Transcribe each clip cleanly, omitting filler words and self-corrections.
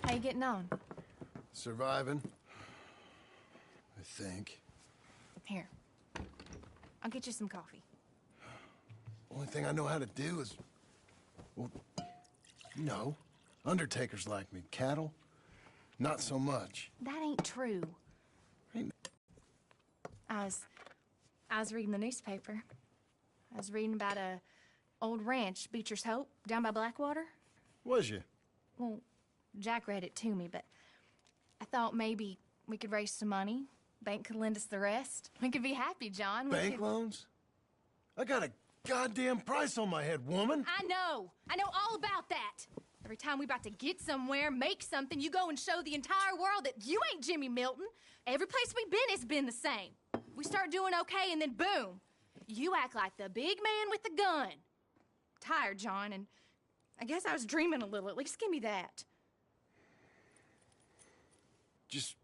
How you getting on? Surviving. I think. Here. I'll get you some coffee. Only thing I know how to do is... Well, you know, undertakers like me. Cattle, not so much. That ain't true. Ain't... I was reading the newspaper. I was reading about a old ranch, Beecher's Hope, down by Blackwater. Was you? Well, Jack read it to me, but I thought maybe we could raise some money. Bank could lend us the rest. We could be happy, John. Bank loans? I got a goddamn price on my head, woman. I know all about that. Every time we about to get somewhere, make something, you go and show the entire world that you ain't Jimmy Milton. Every place we've been has been the same. We start doing okay, and then boom. You act like the big man with the gun. Tired, John, and I guess I was dreaming a little. At least give me that. Just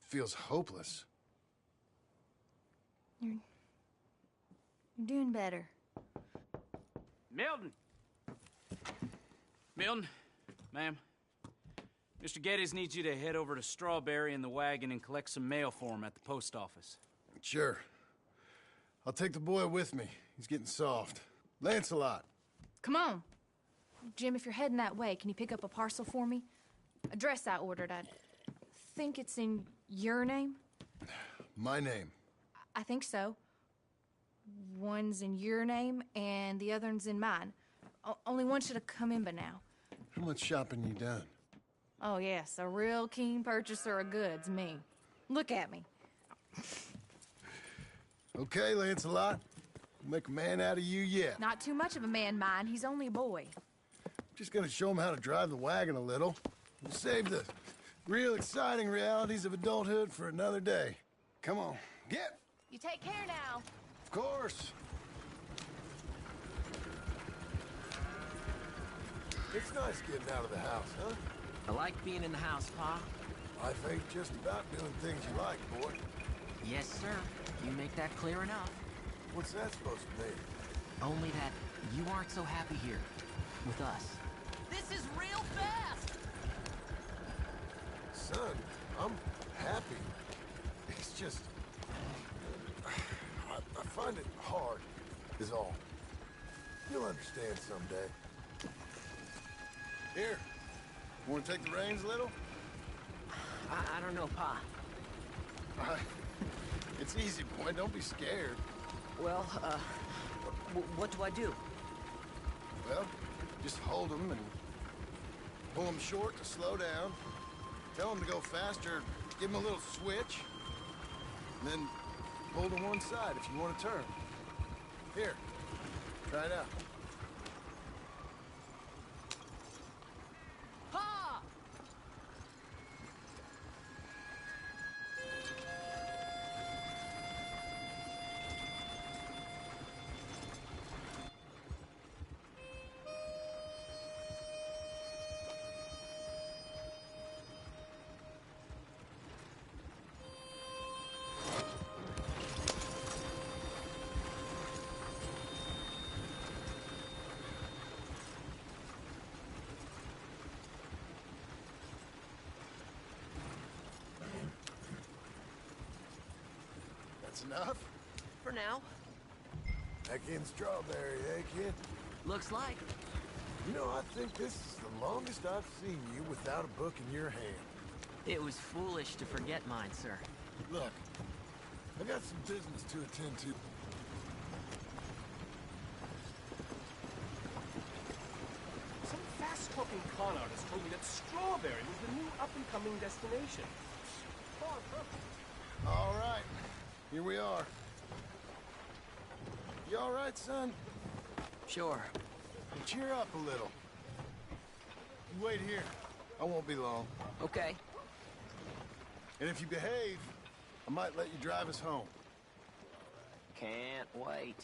feels hopeless. You're doing better. Milton! Milton, ma'am. Mr. Geddes needs you to head over to Strawberry in the wagon and collect some mail for him at the post office. Sure. I'll take the boy with me. He's getting soft. Lancelot. Come on. Jim, if you're heading that way, can you pick up a parcel for me? A dress I ordered. I think it's in your name? My name. I think so. One's in your name, and the other one's in mine. Only one should have come in by now. How much shopping you done? Oh, yes, a real keen purchaser of goods, me. Look at me. Okay, Lancelot. Make a man out of you yet. Not too much of a man, mine. He's only a boy. Just gonna show him how to drive the wagon a little. We'll save the real exciting realities of adulthood for another day. Come on, get! You take care now. Of course. It's nice getting out of the house, huh? I like being in the house, Pa. Life ain't just about doing things you like, boy. Yes, sir. You make that clear enough. What's that supposed to mean? Only that you aren't so happy here with us. This is real fast! Son, I'm happy. It's just... I find it hard, is all. You'll understand someday. Here, want to take the reins a little? I don't know, Pa. It's easy, boy. Don't be scared. Well, what do I do? Well, just hold them and pull them short to slow down. Tell them to go faster. Give them a little switch. And then pull to one side if you want to turn. Here, try it out. Pa! That's enough? For now. Back in Strawberry, eh, kid? Looks like. You know, I think this is the longest I've seen you without a book in your hand. It was foolish to forget mine, sir. Look, I got some business to attend to. Some fast-talking con artist told me that Strawberry was the new up-and-coming destination. All right, here we are. You all right, son? Sure. Well, cheer up a little. You wait here. I won't be long. Okay. And if you behave, I might let you drive us home. Can't wait.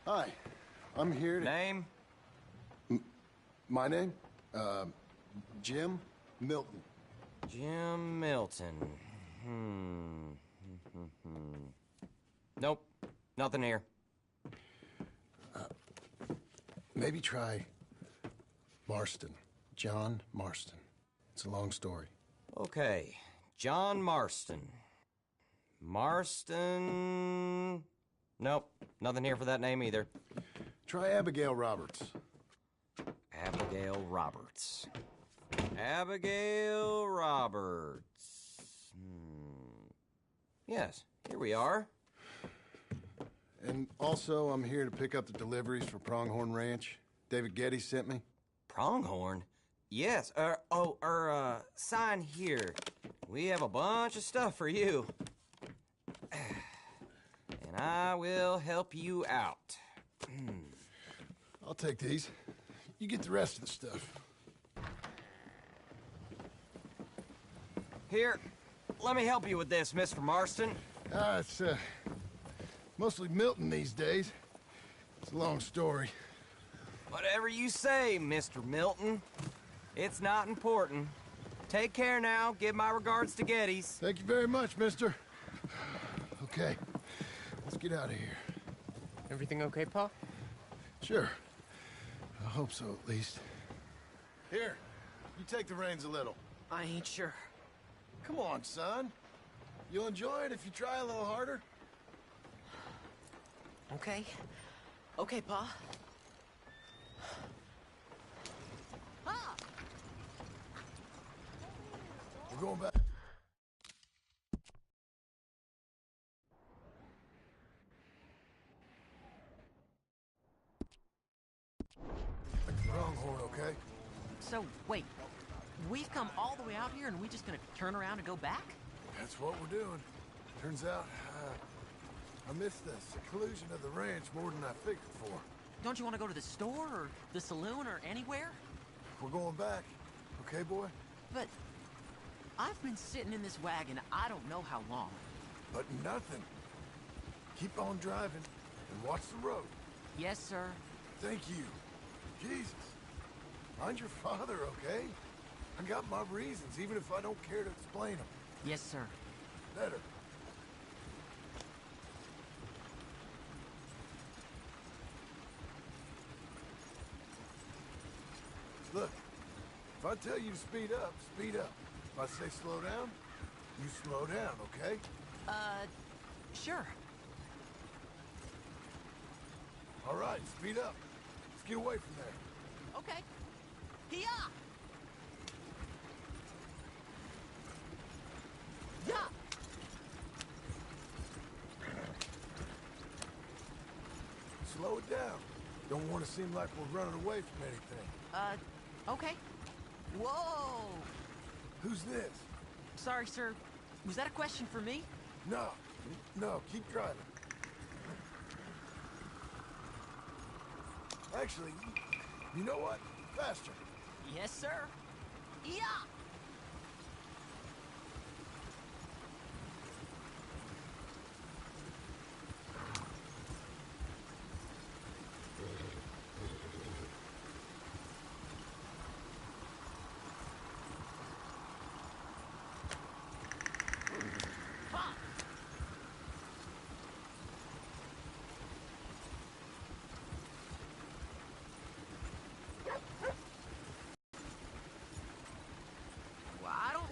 Hi, I'm here to... Name? My name? Jim Milton. Jim Milton. Nope, nothing here. Maybe try Marston. John Marston. It's a long story. Okay, John Marston. Marston... Nope, nothing here for that name either. Try Abigail Roberts. Abigail Roberts. Abigail Roberts. Yes, here we are. And also, I'm here to pick up the deliveries for Pronghorn Ranch. David Getty sent me. Pronghorn? Yes, sign here. We have a bunch of stuff for you. And I will help you out. I'll take these. You get the rest of the stuff. Here, let me help you with this, Mr. Marston. It's, mostly Milton these days. It's a long story. Whatever you say, Mr. Milton. It's not important. Take care now. Give my regards to Geddes. Thank you very much, mister. Okay, let's get out of here. Everything okay, Pa? Sure. I hope so, at least. Here, you take the reins a little. I ain't sure. Come on, son. You'll enjoy it if you try a little harder. Okay. Okay, Pa. We're going back. Pronghorn, okay? So, wait. We've come all the way out here and we just gonna turn around and go back? That's what we're doing. Turns out, I missed the seclusion of the ranch more than I figured for. Don't you want to go to the store or the saloon or anywhere? We're going back. Okay, boy? But I've been sitting in this wagon I don't know how long. But nothing. Keep on driving and watch the road. Yes, sir. Thank you. Jesus. Mind your father, okay? I got my reasons, even if I don't care to explain them. Yes, sir. Better. Look, if I tell you to speed up, speed up. If I say slow down, you slow down, okay? Sure. All right, speed up. Let's get away from there. Okay. Hiya! Yeah! Slow it down. Don't want to seem like we're running away from anything. Okay. Whoa! Who's this? Sorry, sir. Was that a question for me? No, keep driving. Actually, you know what? Faster. Yes, sir. Yeah!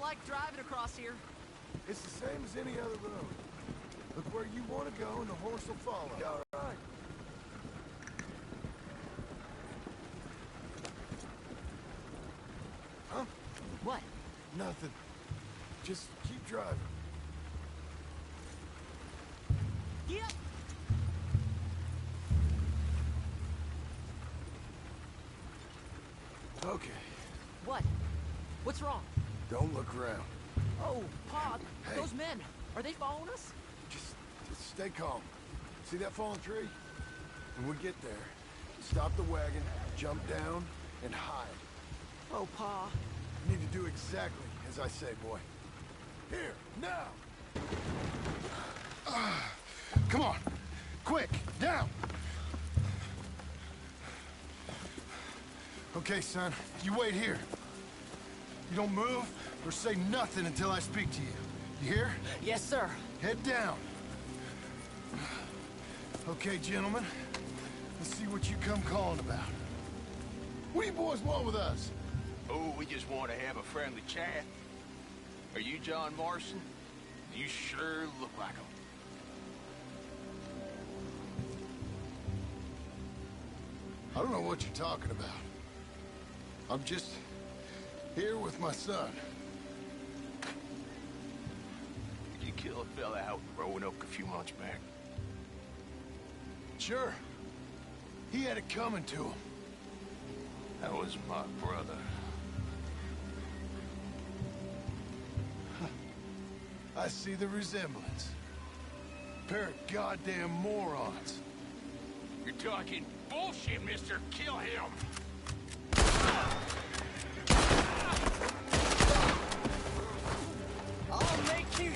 Like driving across here. It's the same as any other road. Look where you want to go and the horse will follow. You all right? Huh? What? Nothing. Just keep driving. Yeah. Okay. What? What's wrong? Don't look around. Oh, Pa, Hey. those men, are they following us? Just stay calm. See that fallen tree? When we get there, stop the wagon, jump down, and hide. Oh, Pa. You need to do exactly as I say, boy. Here, now! Come on! Quick, down! Okay, son, you wait here. You don't move or say nothing until I speak to you. You hear? Yes, sir. Head down. Okay, gentlemen. Let's see what you come calling about. What do you boys want with us? Oh, we just want to have a friendly chat. Are you John Morrison? You sure look like him. I don't know what you're talking about. I'm just here with my son. Did you kill a fella out in Roanoke a few months back? Sure. He had it coming to him. That was my brother. I see the resemblance. Pair of goddamn morons. You're talking bullshit, mister. Kill him. I'll make you...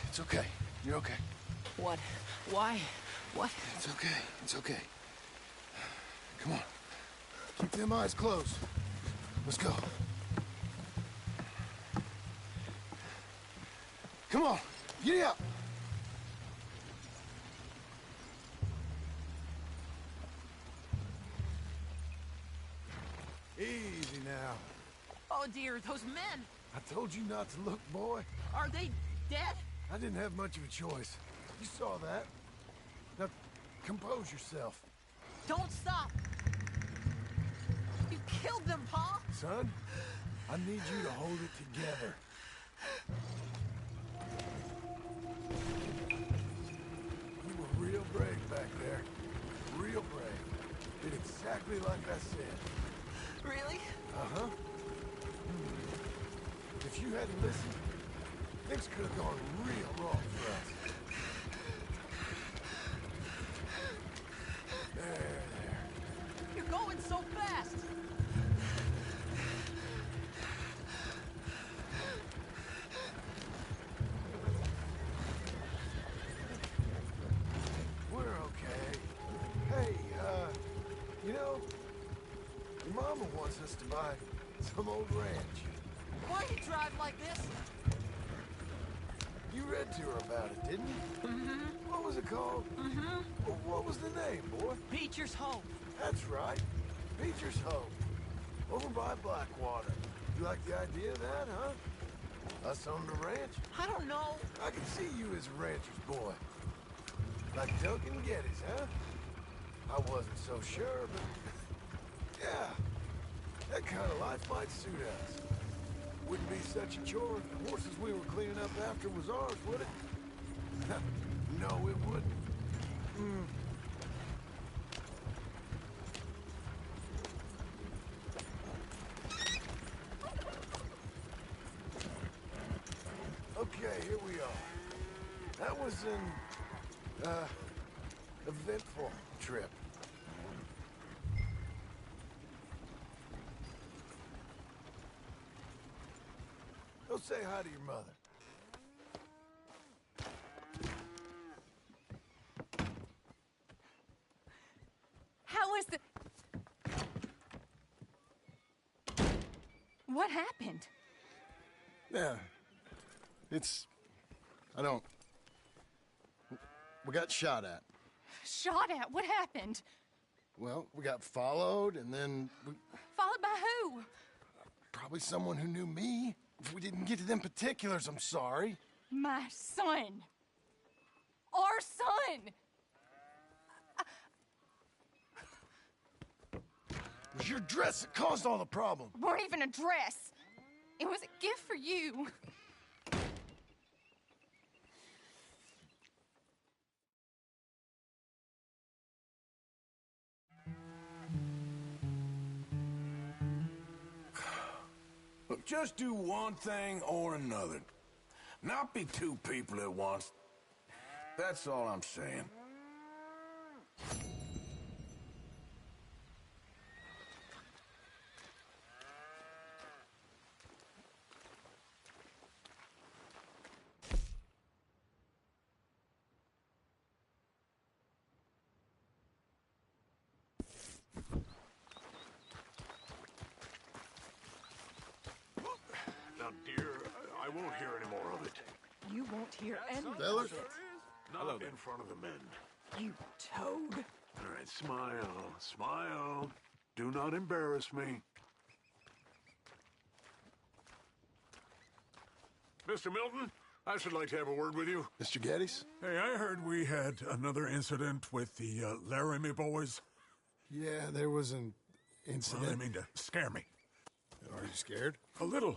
It's okay. You're okay. What? Why? What? It's okay. It's okay. Come on. Keep them eyes closed. Let's go. Come on. Get up. Easy now. Oh dear, those men! I told you not to look, boy. Are they dead? I didn't have much of a choice. You saw that. Now, compose yourself. Don't stop! You killed them, Pa! Son, I need you to hold it together. You were real brave back there. Real brave. Did exactly like I said. Really? Uh-huh. If you hadn't listened, things could have gone real wrong for us. There. You're going so fast! We're okay. Hey, you know, your mama wants us to buy some old ranch. Why you drive like this? You read to her about it, didn't you? Mm-hmm. What was it called? Mm-hmm. Well, what was the name, boy? Beecher's Hope. That's right. Beecher's Hope. Over by Blackwater. You like the idea of that, huh? Us on the ranch? I don't know. I can see you as a rancher's boy. Like Duncan Geddes, huh? I wasn't so sure, but... yeah. That kind of life might suit us. Wouldn't be such a chore if the horses we were cleaning up after was ours, would it? No, it wouldn't. Okay, here we are. That was an, eventful trip. Go say hi to your mother. How was the... What happened? Yeah. I don't... We got shot at. Shot at? What happened? Well, we got followed, and then we... Followed by who? Probably someone who knew me. If we didn't get to them particulars, I'm sorry. My son. Our son. It was your dress that caused all the problem. Weren't even a dress. It was a gift for you. Look, just do one thing or another. Not be two people at once. That's all I'm saying. I won't hear any more of it. You won't hear any Fellas? of it. Not in front of the men. You toad. All right, smile, smile. Do not embarrass me. Mr. Milton, I should like to have a word with you. Mr. Geddes? Hey, I heard we had another incident with the Laramie boys. Yeah, there was an Well, incident. I mean to scare me. Are you scared? A little.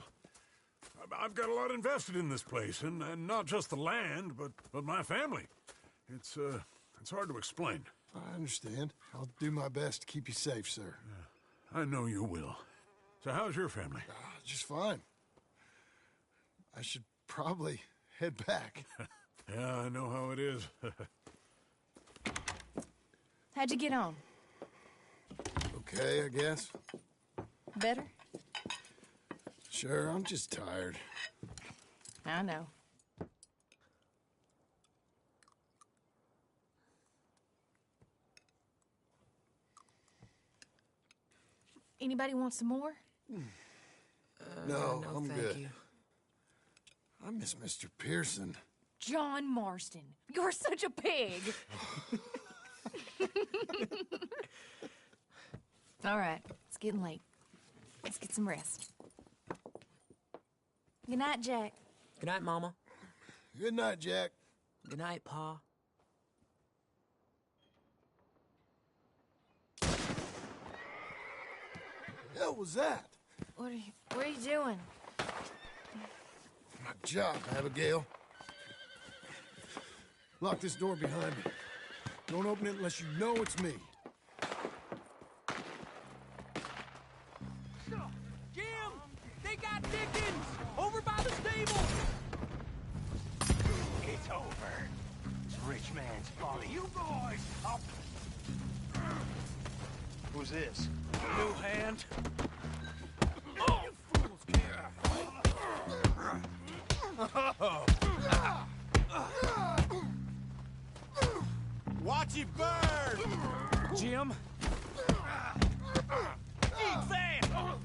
I've got a lot invested in this place, and not just the land, but my family. It's hard to explain. I understand. I'll do my best to keep you safe, sir. I know you will. So how's your family? Just fine. I should probably head back. Yeah, I know how it is. How'd you get on? Okay, I guess. Better? Sure, I'm just tired. I know. Anybody want some more? No, no, I'm thank good. you. I miss Mr. Pearson. John Marston, you're such a pig. All right, it's getting late. Let's get some rest. Good night, Jack. Good night, Mama. Good night, Jack. Good night, Pa. Hell was that? What are you doing? My job, Abigail. Lock this door behind me. Don't open it unless you know it's me. Jim! They got Dickens! Over by the stable! It's over. It's rich man's folly. You boys, up! Who's this? New hand. Watch it burn! Jim? Eat that!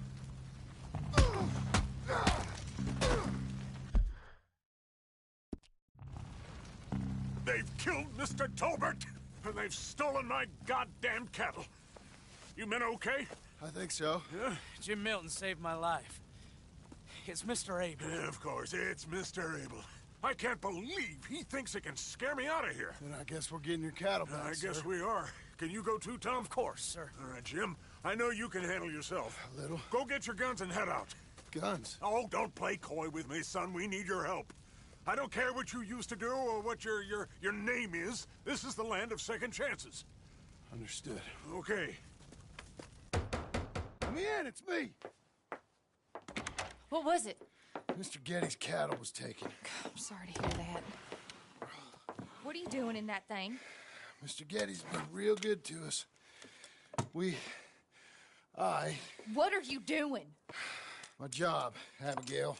They've killed Mr. Tolbert, and they've stolen my goddamn cattle. You men okay? I think so. Yeah? Jim Milton saved my life. It's Mr. Abel. Yeah, of course, it's Mr. Abel. I can't believe he thinks he can scare me out of here. Then I guess we're getting your cattle back, I guess sir. we are. Can you go too, Tom? Of course, sir. All right, Jim. I know you can handle yourself. A little. Go get your guns and head out. Guns. Oh, don't play coy with me, son. We need your help. I don't care what you used to do or what your name is. This is the land of second chances. Understood. Okay. Let me in, it's me. What was it? Mr. Geddes' cattle was taken. I'm sorry to hear that. What are you doing in that thing? Mr. Geddes been real good to us. What are you doing? My job, Abigail.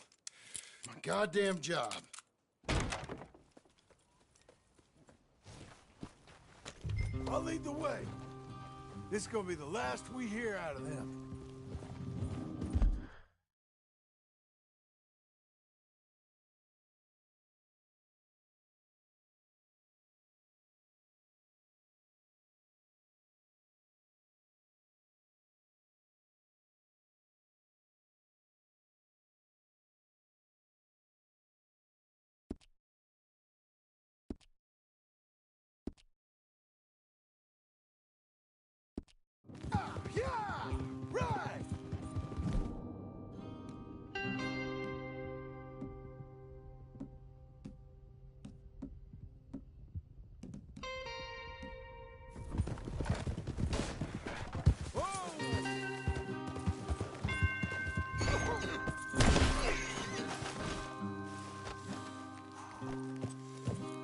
My goddamn job. I'll lead the way. This is gonna be the last we hear out of them. Yeah! Right!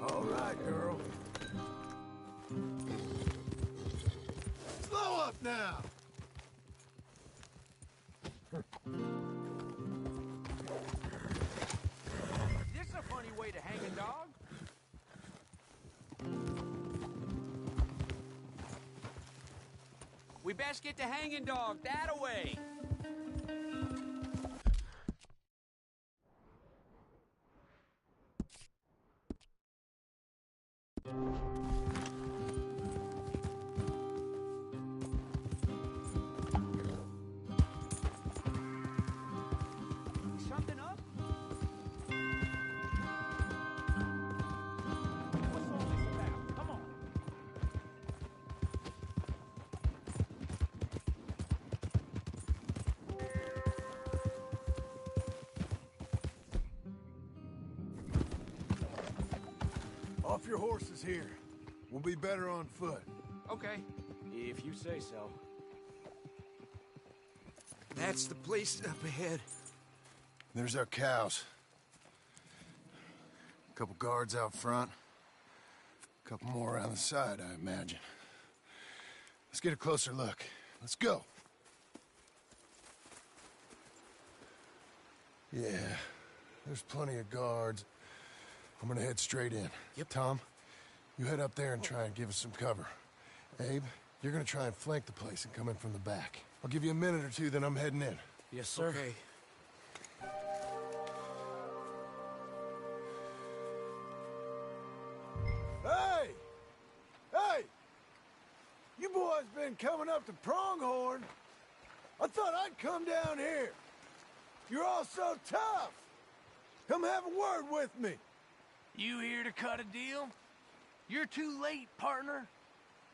All right, girl. Slow up now! This is a funny way to hang a dog. We best get the hanging dog that away. off your horses here. We'll be better on foot. Okay, if you say so. That's the place up ahead. There's our cows. A couple guards out front. A couple more around the side, I imagine. Let's get a closer look. Let's go. Yeah, there's plenty of guards. I'm gonna head straight in. Yep. Tom, you head up there and try and give us some cover. Abe, you're gonna try and flank the place and come in from the back. I'll give you a minute or two, then I'm heading in. Yes, sir. Okay. Hey! Hey! You boys been coming up to Pronghorn. I thought I'd come down here. You're all so tough. Come have a word with me. You here to cut a deal? You're too late, partner.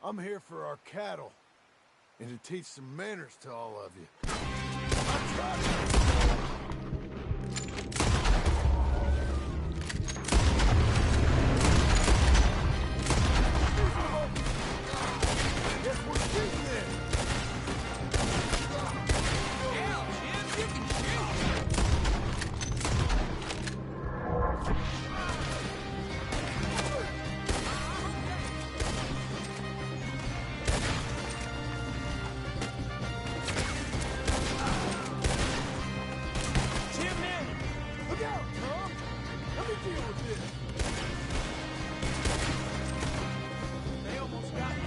I'm here for our cattle and to teach some manners to all of you. I'm trying Guess we're shooting then. Hell, Jim, you can shoot. Look out, Tom! Let me deal with this. They almost got me.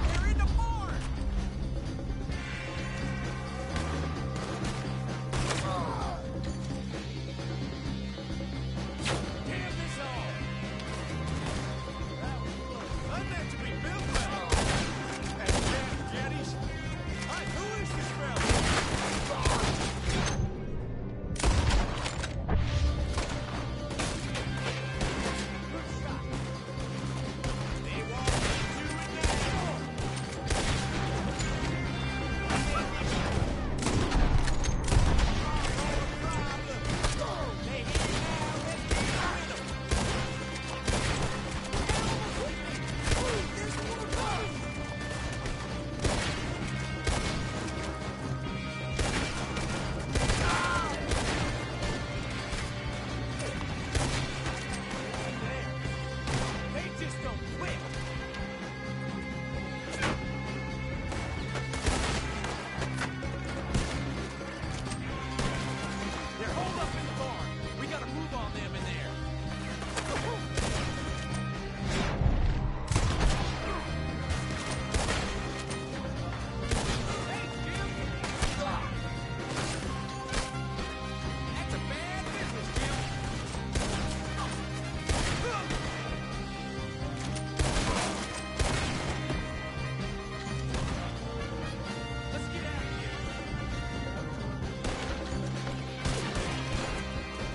They're in the barn! Damn this all! That was close. I'm meant to be built well. And damn jetties. Hi, who is this fella? Good shot. They want me to it now. They hit now. Let's get rid of them. They just don't quit. They're holed up in the barn. We gotta move on them in there. Hey, Jim! That's a bad business, Jim. Let's get out of here.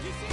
You see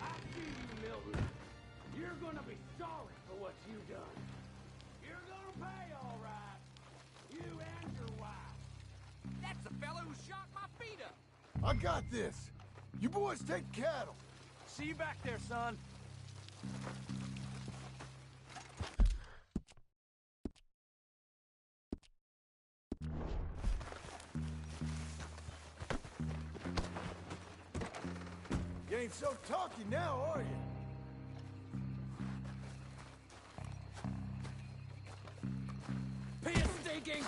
I see you, Milton. You're gonna be sorry for what you've done. You're gonna pay, all right. You and your wife. That's the fellow who shot my feet up. I got this. You boys take cattle. See you back there, son. You ain't so talky now, are you? Piss stinking!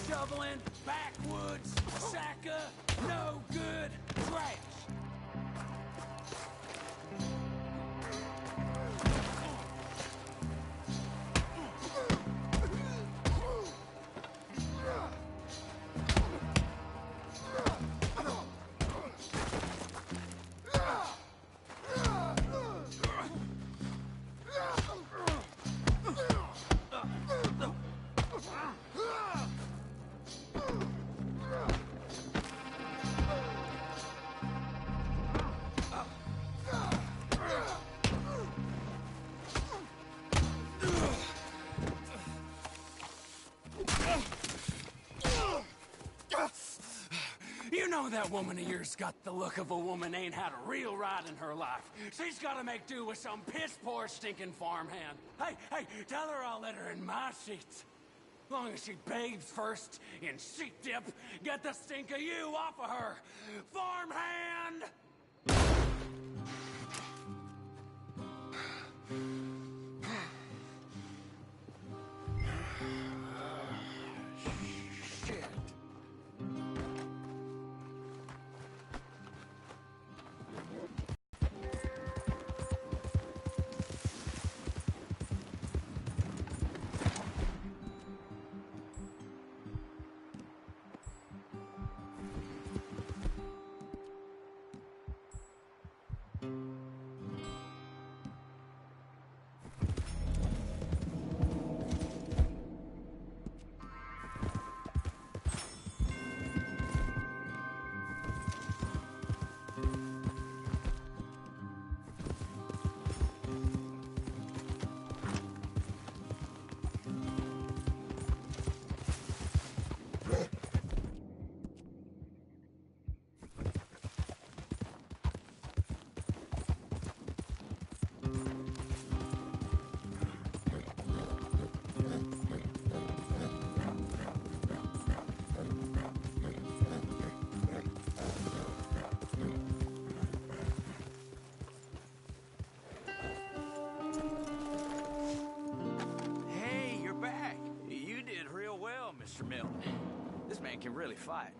shoveling, backwoods, sack of no good trash. You know that woman of yours got the look of a woman ain't had a real ride in her life. She's gotta make do with some piss-poor stinking farmhand. Hey, tell her I'll let her in my sheets. Long as she bathes first in sheep dip, get the stink of you off of her. Farmhand! Mr. Milton. This man can really fight.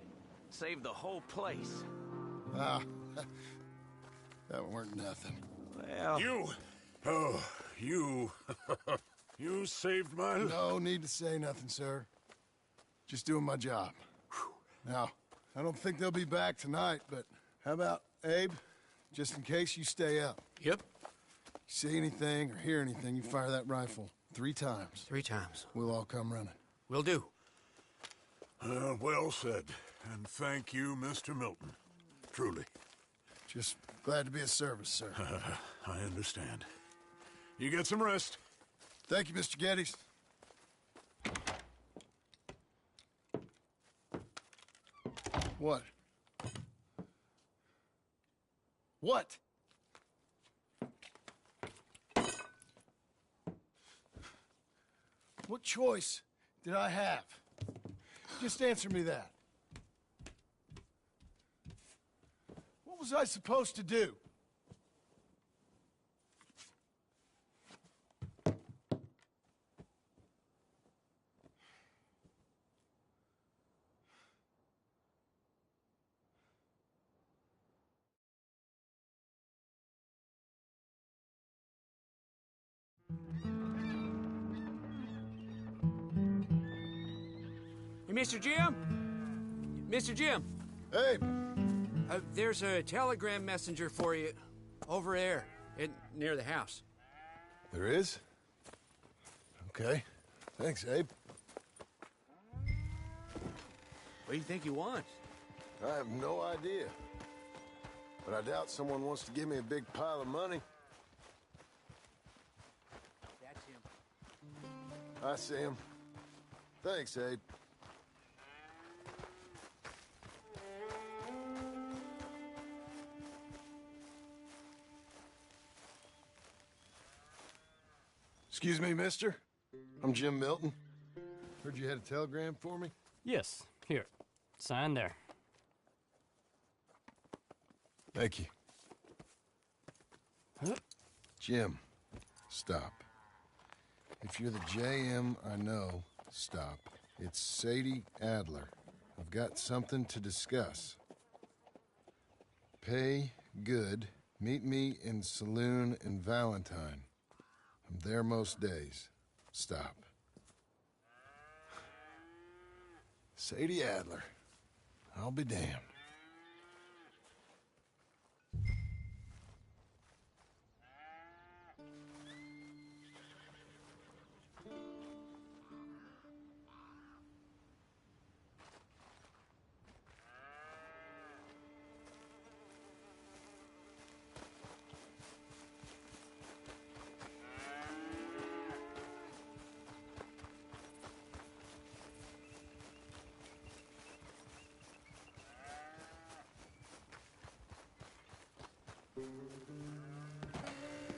Saved the whole place. Ah, that weren't nothing. Well... You! Oh, you... You saved my life. No need to say nothing, sir. Just doing my job. Now, I don't think they'll be back tonight, but how about, Abe? Just in case you stay up. Yep. See anything or hear anything, you fire that rifle 3 times. 3 times. We'll all come running. Will do. Well said. And thank you, Mr. Milton. Truly. Just glad to be of service, sir. I understand. You get some rest. Thank you, Mr. Geddes. What? What? What choice did I have? Just answer me that. What was I supposed to do? Mr. Jim? Mr. Jim? Hey! There's a telegram messenger for you over there, near the house. There is? Okay. Thanks, Abe. What do you think he wants? I have no idea. But I doubt someone wants to give me a big pile of money. That's him. I see him. Thanks, Abe. Excuse me, mister. I'm Jim Milton. Heard you had a telegram for me? Yes. Here. Sign there. Thank you. Jim, stop. If you're the JM I know, stop. It's Sadie Adler. I've got something to discuss. Pay good. Meet me in Saloon in Valentine. I'm there most days. Stop. Sadie Adler. I'll be damned.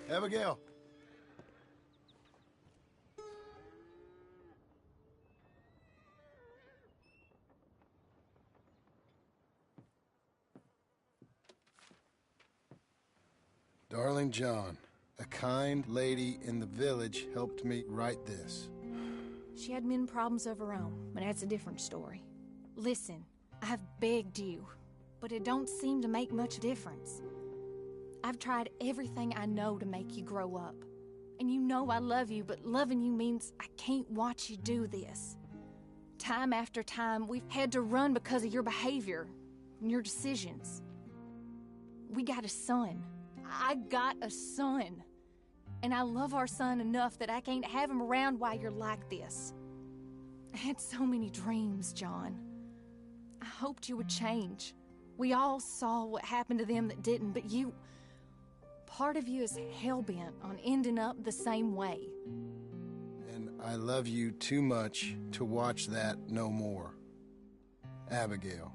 Abigail. Darling John, a kind lady in the village helped me write this. She had men problems of her own, but that's a different story. Listen, I've begged you, but it don't seem to make much difference. I've tried everything I know to make you grow up. And you know I love you, but loving you means I can't watch you do this. Time after time, we've had to run because of your behavior and your decisions. We got a son. I got a son. And I love our son enough that I can't have him around while you're like this. I had so many dreams, John. I hoped you would change. We all saw what happened to them that didn't, but you... Part of you is hell-bent on ending up the same way. And I love you too much to watch that no more. Abigail.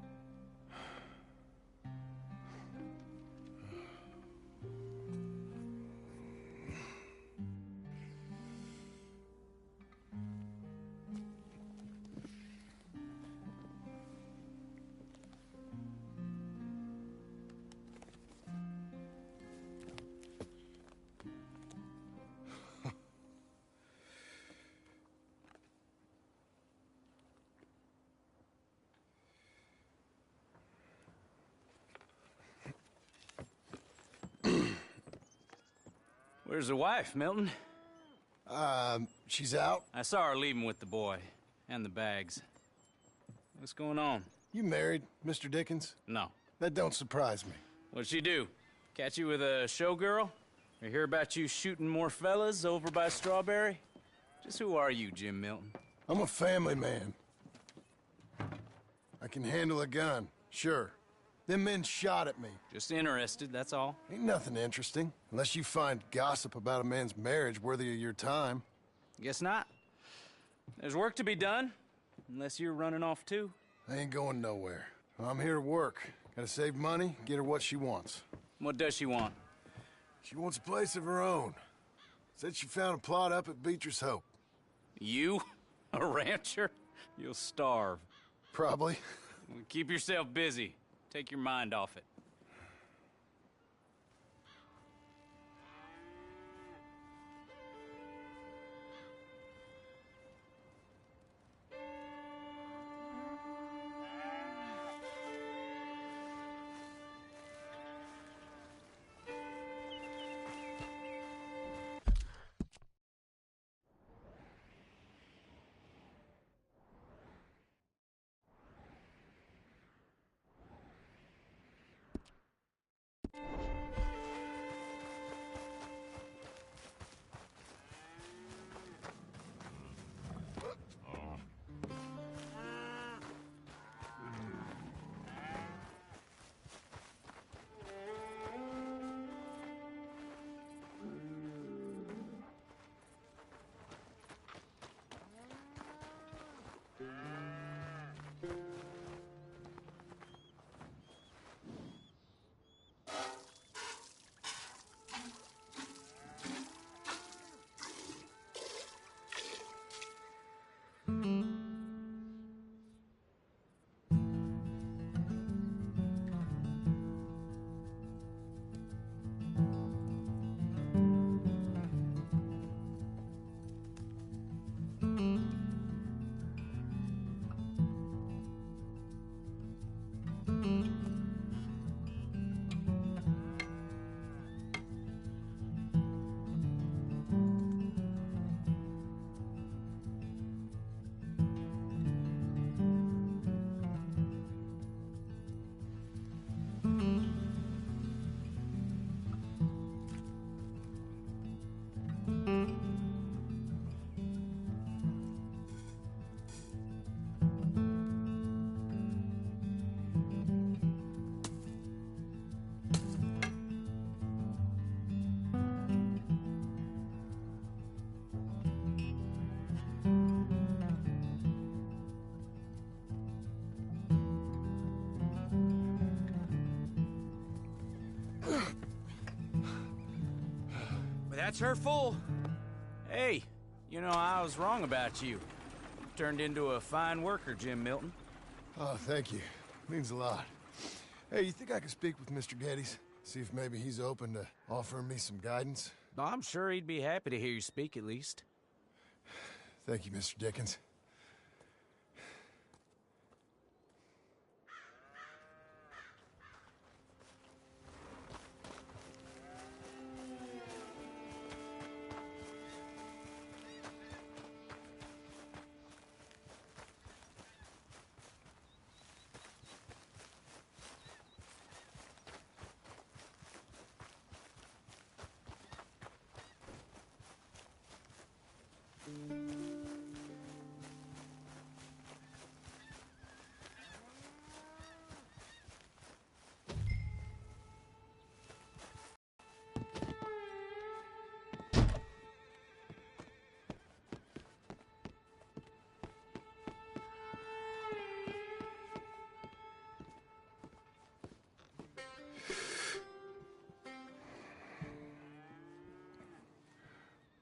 Where's the wife, Milton? She's out. I saw her leaving with the boy. And the bags. What's going on? You married, Mr. Dickens? No. That don't surprise me. What'd she do? Catch you with a showgirl? Or hear about you shooting more fellas over by Strawberry? Just who are you, Jim Milton? I'm a family man. I can handle a gun, sure. Them men shot at me. Just interested, that's all. Ain't nothing interesting, unless you find gossip about a man's marriage worthy of your time. Guess not. There's work to be done, unless you're running off too. I ain't going nowhere. I'm here to work. Gotta save money, get her what she wants. What does she want? She wants a place of her own. Said she found a plot up at Beecher's Hope. You? A rancher? You'll starve. Probably. Well, keep yourself busy. Take your mind off it. That's her full. Hey, you know, I was wrong about you. Turned into a fine worker, Jim Milton. Oh, thank you. Means a lot. Hey, you think I could speak with Mr. Geddes? See if maybe he's open to offering me some guidance? I'm sure he'd be happy to hear you speak, at least. Thank you, Mr. Dickens.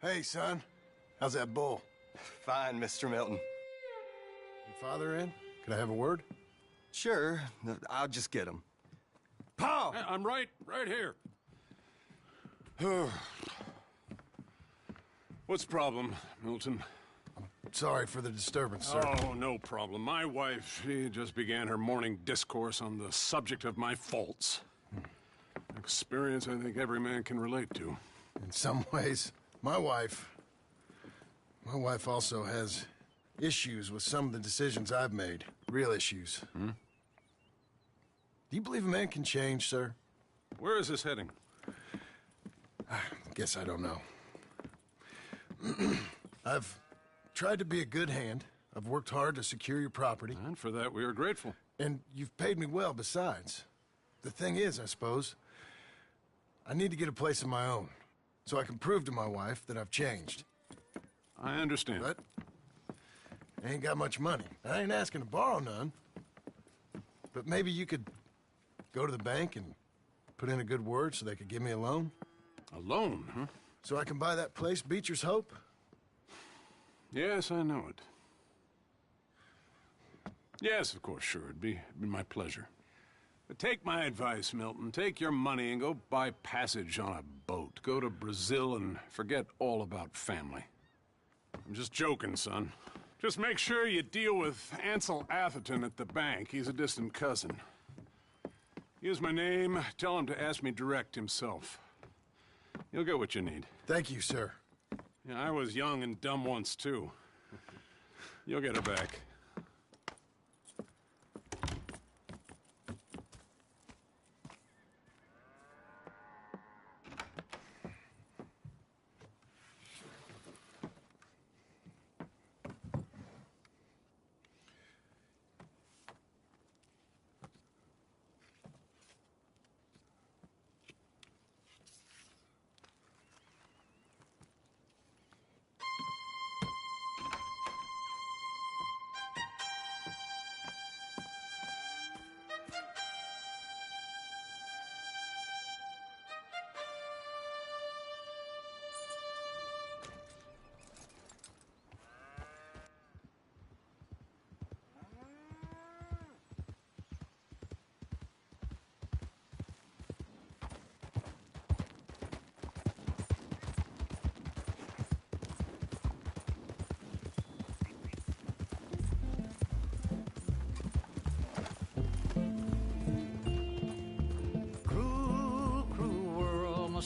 Hey, son. How's that bull? Fine, Mr. Milton. Your father in? Can I have a word? Sure. I'll just get him. Paul! I'm right here. What's the problem, Milton? Sorry for the disturbance, sir. Oh, no problem. My wife, she just began her morning discourse on the subject of my faults. Experience I think every man can relate to. In some ways, my wife also has issues with some of the decisions I've made. Real issues. Hmm? Do you believe a man can change, sir? Where is this heading? Guess I don't know. I've tried to be a good hand. I've worked hard to secure your property. And for that, we are grateful. And you've paid me well besides. The thing is, I suppose, I need to get a place of my own, so I can prove to my wife that I've changed. I understand. But I ain't got much money. I ain't asking to borrow none. But maybe you could go to the bank and put in a good word so they could give me a loan? A loan, huh? So I can buy that place, Beecher's Hope? Yes, I know it. Yes, of course, sure. It'd be my pleasure. But take my advice, Milton. Take your money and go buy passage on a boat. Go to Brazil and forget all about family. I'm just joking, son. Just make sure you deal with Ansel Atherton at the bank. He's a distant cousin. Use my name. Tell him to ask me direct himself. You'll get what you need. Thank you, sir. Yeah, I was young and dumb once, too. You'll get her back.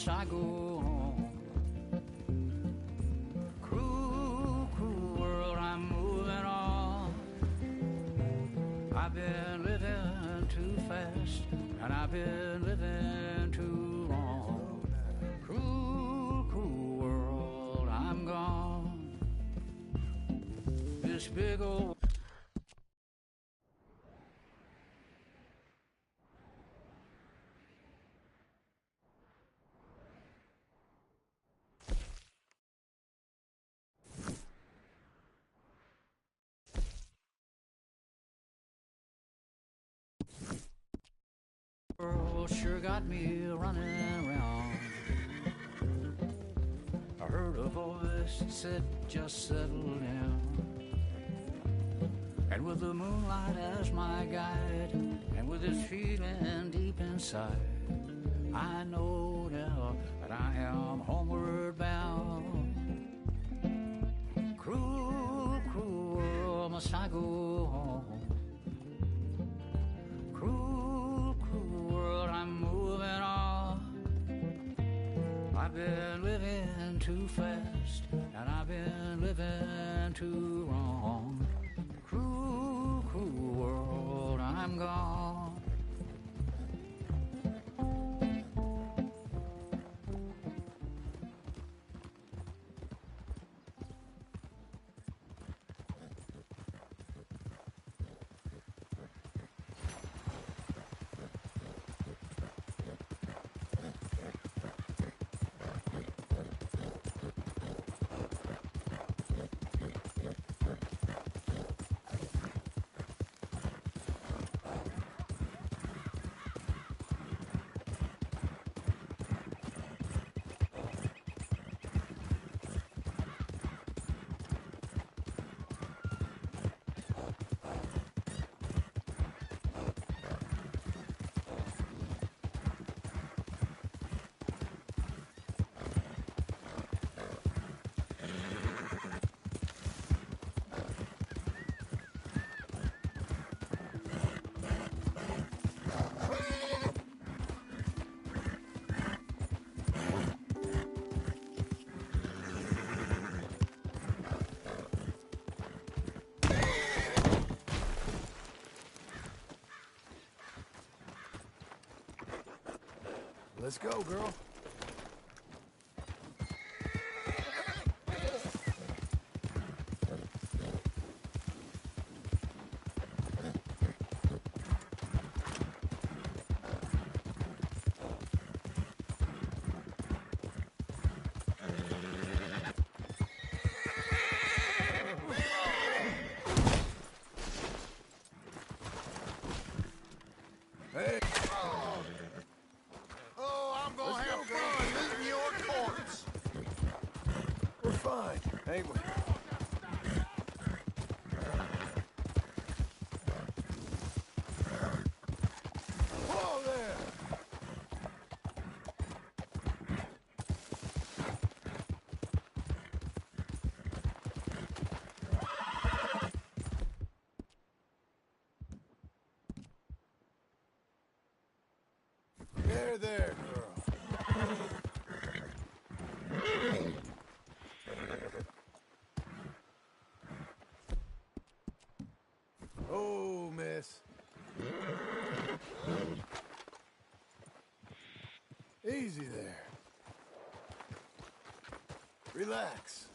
I go on. Cruel, cruel world, I'm moving on. I've been living too fast, and I've been living too long. Cruel, cruel world, I'm gone. This big old world sure got me running around. voice that said, just settle down. And with the moonlight as my guide, and with this feeling deep inside, I know now that I am homeward bound. Cruel, cruel world, must I go home? Cruel, cruel world, I'm moving on. I've been living too fast, and I've been living too wrong. Cruel, cruel world, I'm gone. Let's go, girl. Hey. Oh, I'm gonna have fun looting your corpse. We're fine, ain't we? Whoa there! There, girl. Oh, miss. Easy there. Relax.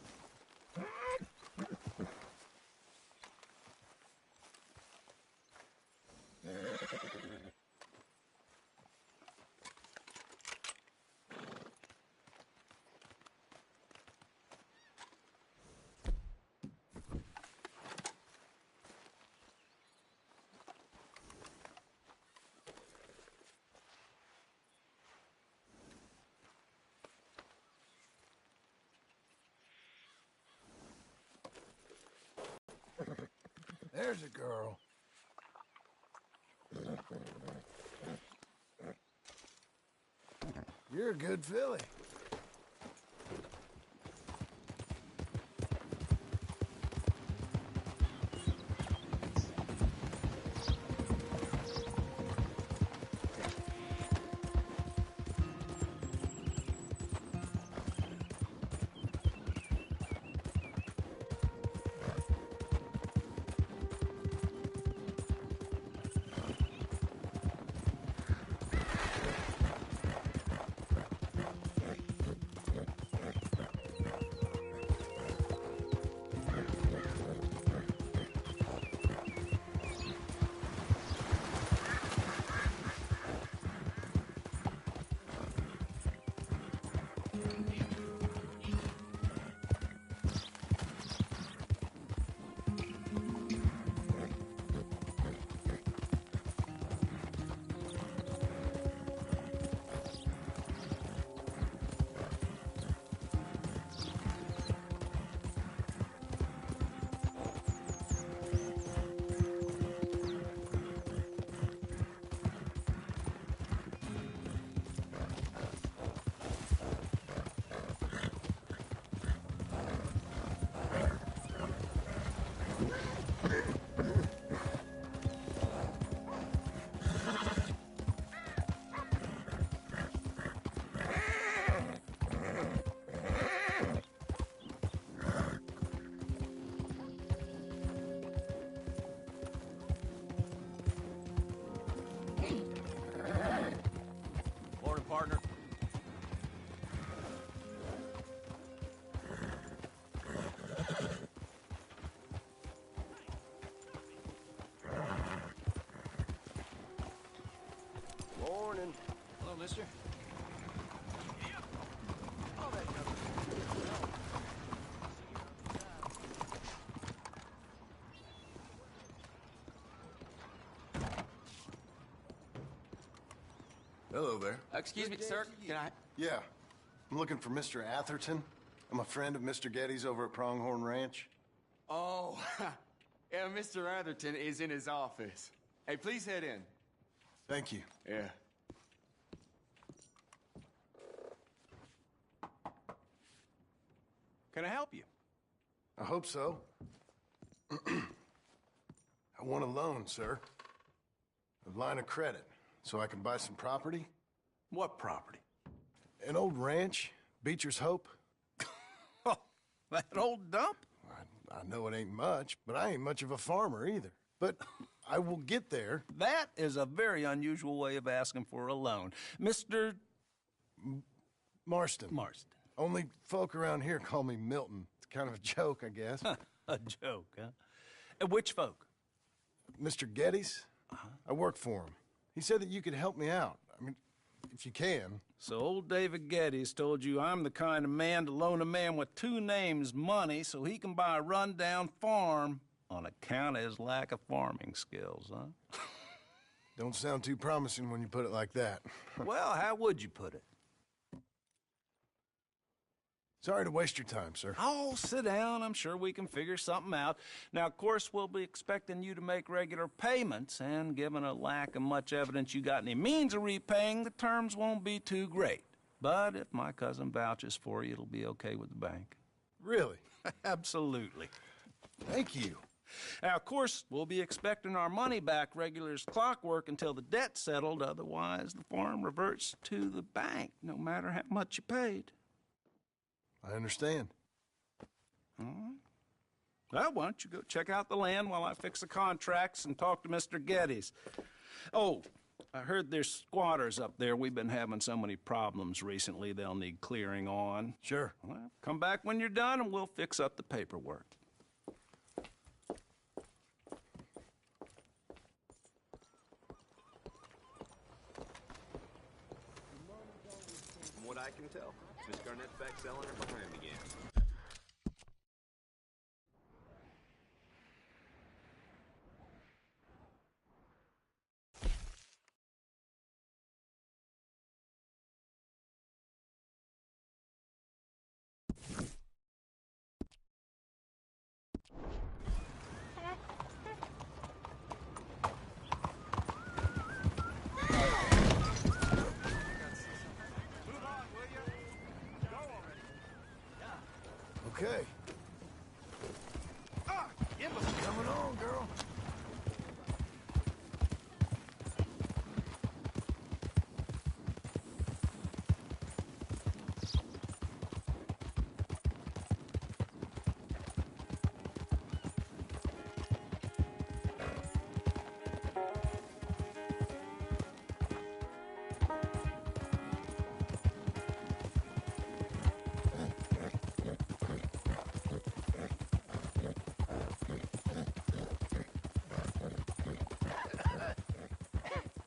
There's a girl. You're a good filly. mister? Hello there. Excuse me, sir. Can I? Yeah. I'm looking for Mr. Atherton. I'm a friend of Mr. Getty's over at Pronghorn Ranch. Oh, yeah, Mr. Atherton is in his office. Hey, please head in. Thank you. Yeah. Can I help you? I hope so. I want a loan, sir. A line of credit, so I can buy some property. What property? An old ranch, Beecher's Hope. Oh, that old dump? I know it ain't much, but I ain't much of a farmer either. But I will get there. That is a very unusual way of asking for a loan. Mr. Marston. Marston. Only folk around here call me Milton. It's kind of a joke, I guess. A joke, huh? And which folk? Mr. Getty's. I work for him. He said that you could help me out. I mean, if you can. So old David Geddes told you I'm the kind of man to loan a man with two names money so he can buy a rundown farm on account of his lack of farming skills, huh? Don't sound too promising when you put it like that. Well, how would you put it? Sorry to waste your time, sir. Oh, sit down. I'm sure we can figure something out. Now, of course, we'll be expecting you to make regular payments, and given a lack of much evidence you got any means of repaying, the terms won't be too great. But if my cousin vouches for you, it'll be okay with the bank. Really? Absolutely. Thank you. Now, of course, we'll be expecting our money back regular as clockwork until the debt's settled. Otherwise, the farm reverts to the bank, no matter how much you paid. I understand. All right. Well, why don't you go check out the land while I fix the contracts and talk to Mr. Geddes. Oh, I heard there's squatters up there. We've been having so many problems recently, they'll need clearing on. Sure. Well, come back when you're done and we'll fix up the paperwork. From what I can tell, Miss Garnett's back selling her behind again. Okay. Coming on, girl.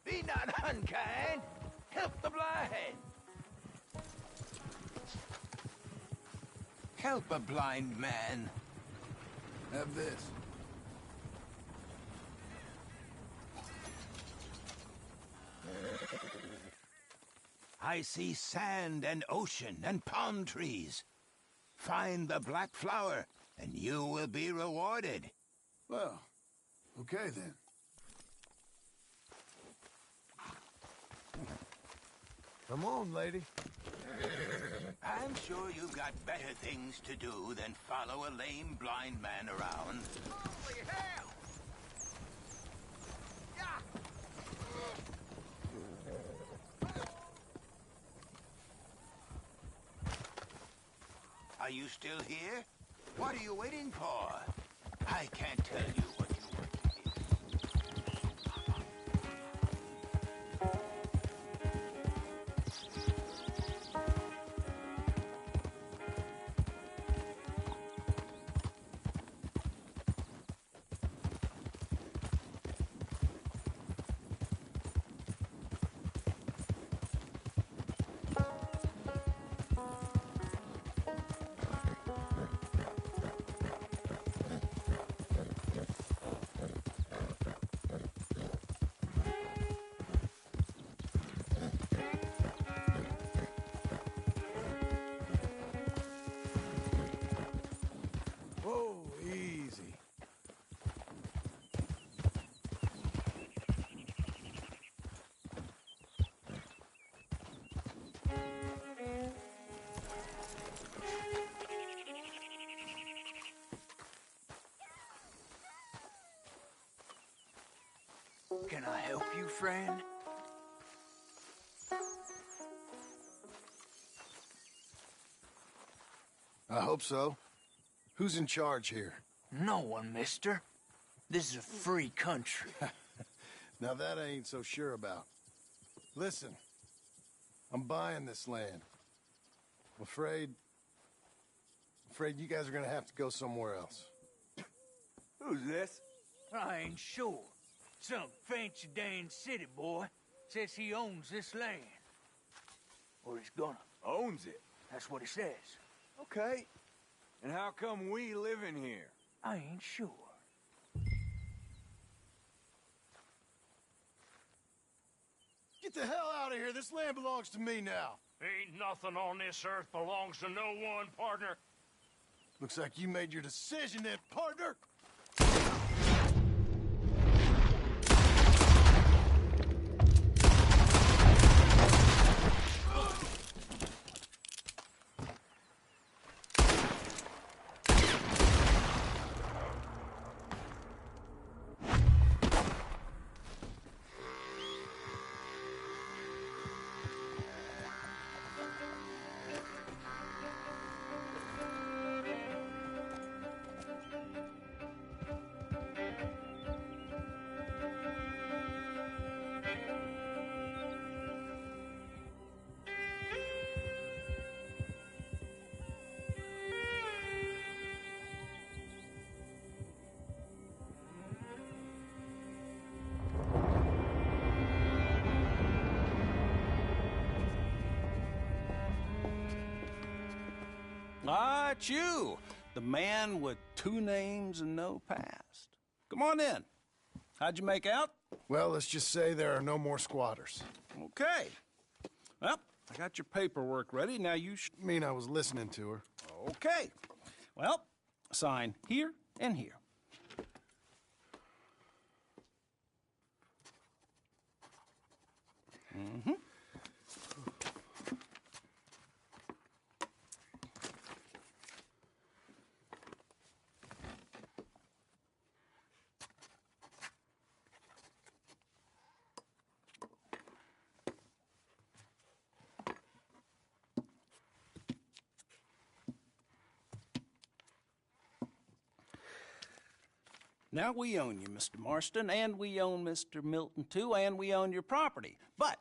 Be not unkind. Help the blind. Help a blind man. Have this. I see sand and ocean and palm trees. Find the black flower, and you will be rewarded. Well, okay then. Come on, lady. I'm sure you've got better things to do than follow a lame blind man around. Holy hell! Are you still here? What are you waiting for? I can't tell you what you want to hear. Can I help you, friend? I hope so. Who's in charge here? No one, mister. This is a free country. Now that I ain't so sure about. Listen, I'm buying this land. I'm afraid you guys are gonna have to go somewhere else. Who's this? I ain't sure. Some fancy Dan city boy says he owns this land. Or he's gonna. Owns it? That's what he says. Okay. And how come we live in here? I ain't sure. Get the hell out of here. This land belongs to me now. Ain't nothing on this earth belongs to no one, partner. Looks like you made your decision then, partner. Ah, it's you, the man with 2 names and no past. Come on in. How'd you make out? Well, let's just say there are no more squatters. Okay. Well, I got your paperwork ready. Now you mean I was listening to her. Okay. Well, sign here and here. Mm-hmm. Now, we own you, Mr. Marston, and we own Mr. Milton, too, and we own your property. But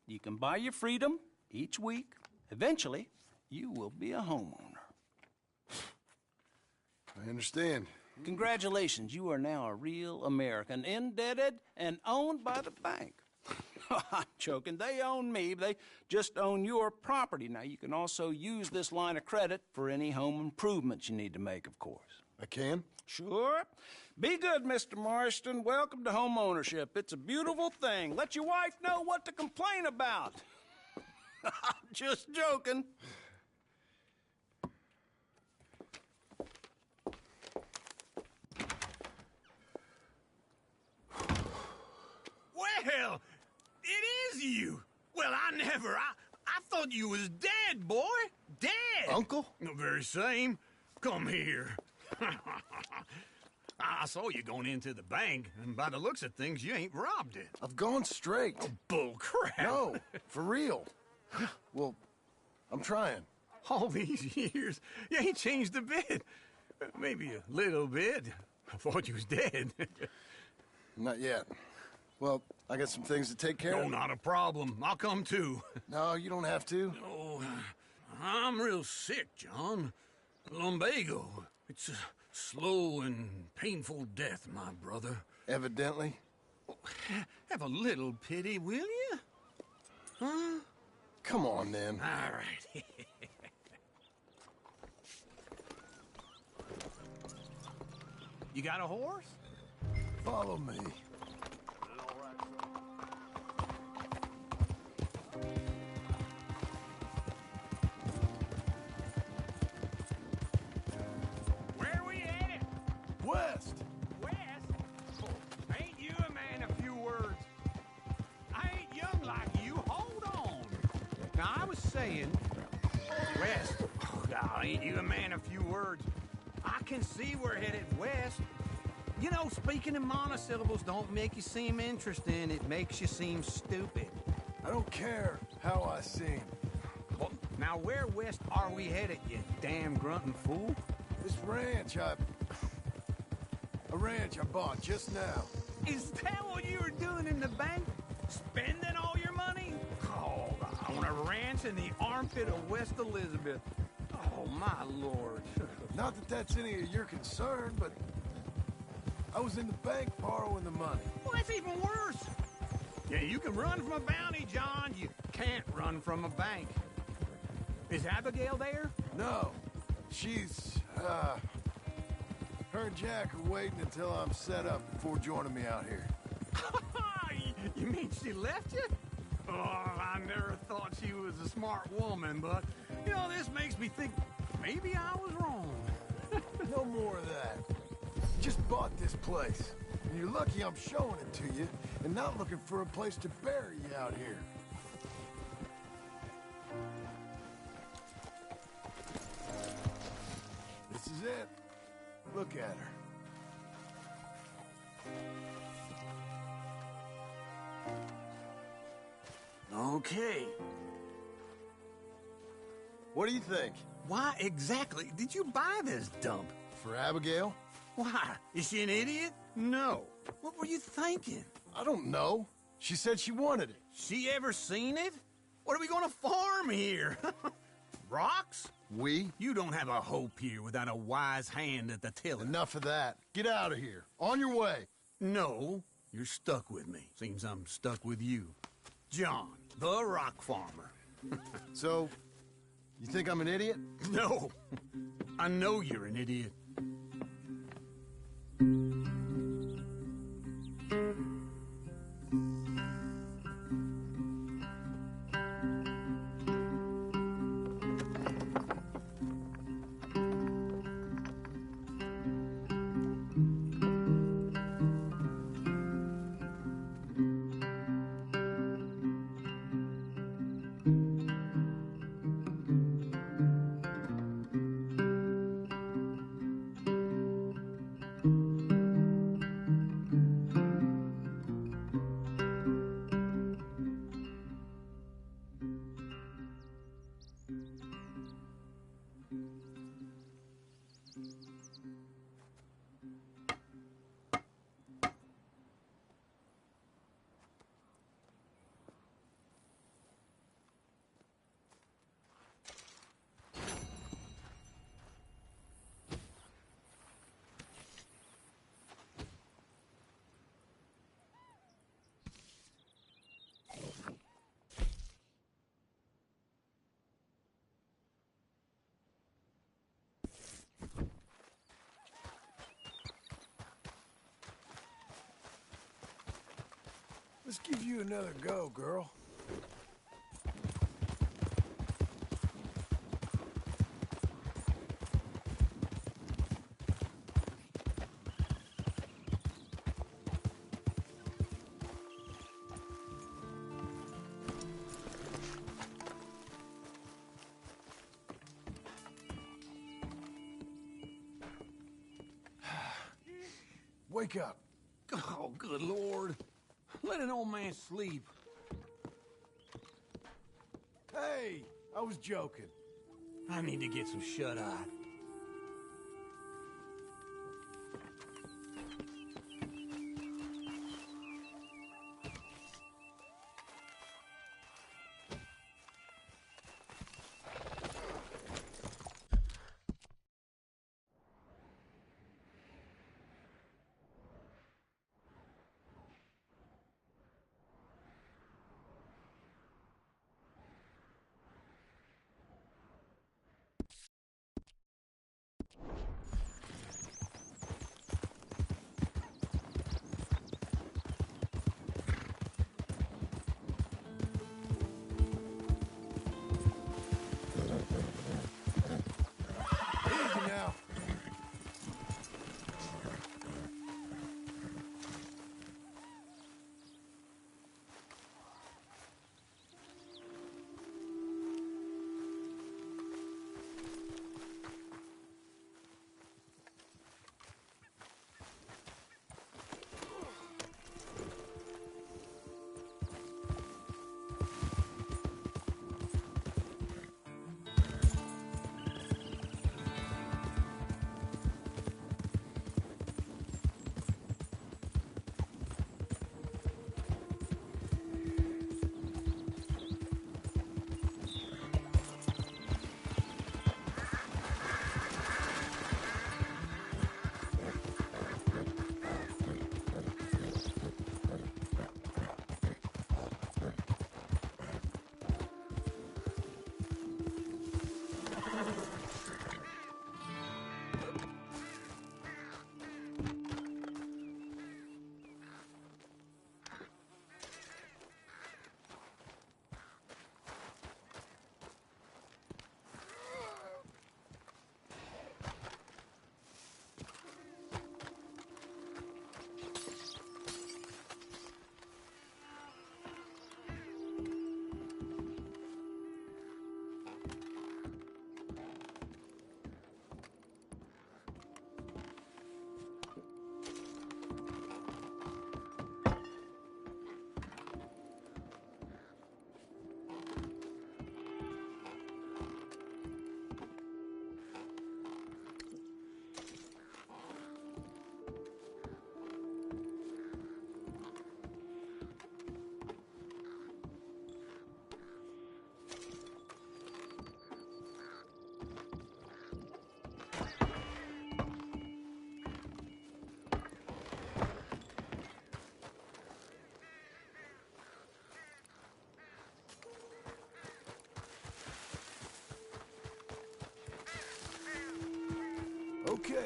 you can buy your freedom each week. Eventually, you will be a homeowner. I understand. Congratulations, you are now a real American, indebted and owned by the bank. I'm joking. They own me. They just own your property. Now, you can also use this line of credit for any home improvements you need to make, of course. I can? Sure. Be good, Mr. Marston. Welcome to home ownership. It's a beautiful thing. Let your wife know what to complain about. Just joking. Well, it is you. Well, I thought you was dead, boy. Dead. Uncle? The very same. Come here. I saw you going into the bank, and by the looks of things, you ain't robbed it. I've gone straight. Oh, bull crap. No, for real. Well, I'm trying. All these years, you ain't changed a bit. Maybe a little bit. I thought you was dead. Not yet. Well, I got some things to take care of. No, not a problem. I'll come too. No, you don't have to. Oh, I'm real sick, John. Lumbago. It's a slow and painful death, my brother. Evidently. Have a little pity, will you? Huh? Come on, then. All right. You got a horse? Follow me. Where we headed? West. West? Oh, ain't you a man of few words? I ain't young like you. Hold on. Now, I was saying, west. Oh, God, ain't you a man of few words? I can see we're headed west. You know, speaking in monosyllables don't make you seem interesting. It makes you seem stupid. I don't care how I seem. Well, now where west are we headed, you damn grunting fool? This ranch I bought just now. Is that what you were doing in the bank? Spending all your money? Oh, on a ranch in the armpit of West Elizabeth. Oh, my lord. Not that that's any of your concern, but I was in the bank borrowing the money. Well, that's even worse. Yeah, you can run from a bounty, John. You can't run from a bank. Is Abigail there? No. She's, her and Jack are waiting until I'm set up before joining me out here. You mean she left you? Oh, I never thought she was a smart woman, but, you know, this makes me think maybe I was wrong. No more of that. You just bought this place, and you're lucky I'm showing it to you and not looking for a place to bury you out here. This is it. Look at her. Okay. What do you think? Why exactly did you buy this dump? For Abigail? Why? Is she an idiot? No. What were you thinking? I don't know. She said she wanted it. She ever seen it? What are we gonna farm here? Rocks? We? You don't have a hope here without a wise hand at the tiller. Enough of that. Get out of here. On your way. No, you're stuck with me. Seems I'm stuck with you. John, the rock farmer. So, you think I'm an idiot? No. I know you're an idiot. Let's give you another go, girl. Wake up. Oh, good Lord. Let an old man sleep. Hey, I was joking. I need to get some shut-eye.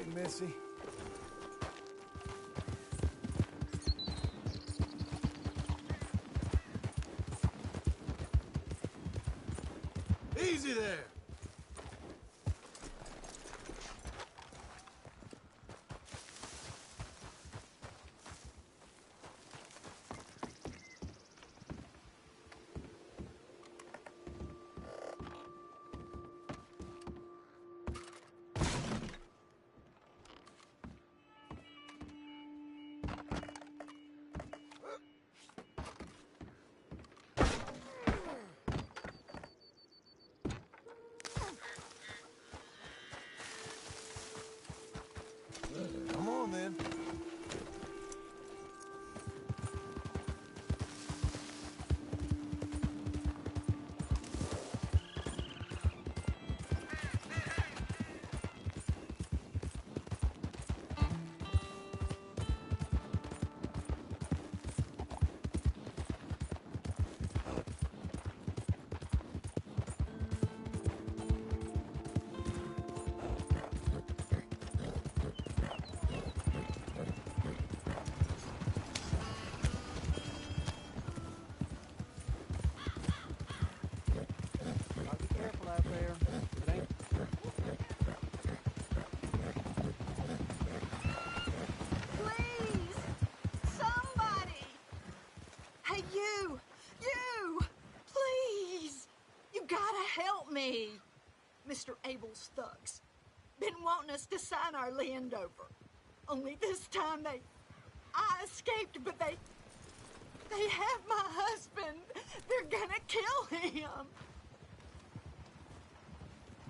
getting messy. Easy there! Come on, then. Help me! Mr. Abel's thugs. Been wanting us to sign our land over. Only this time I escaped, but they have my husband. They're gonna kill him.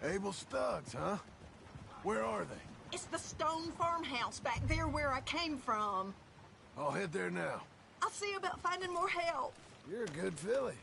Abel's thugs, huh? Where are they? It's the stone farmhouse back there where I came from. I'll head there now. I'll see about finding more help. You're a good filly.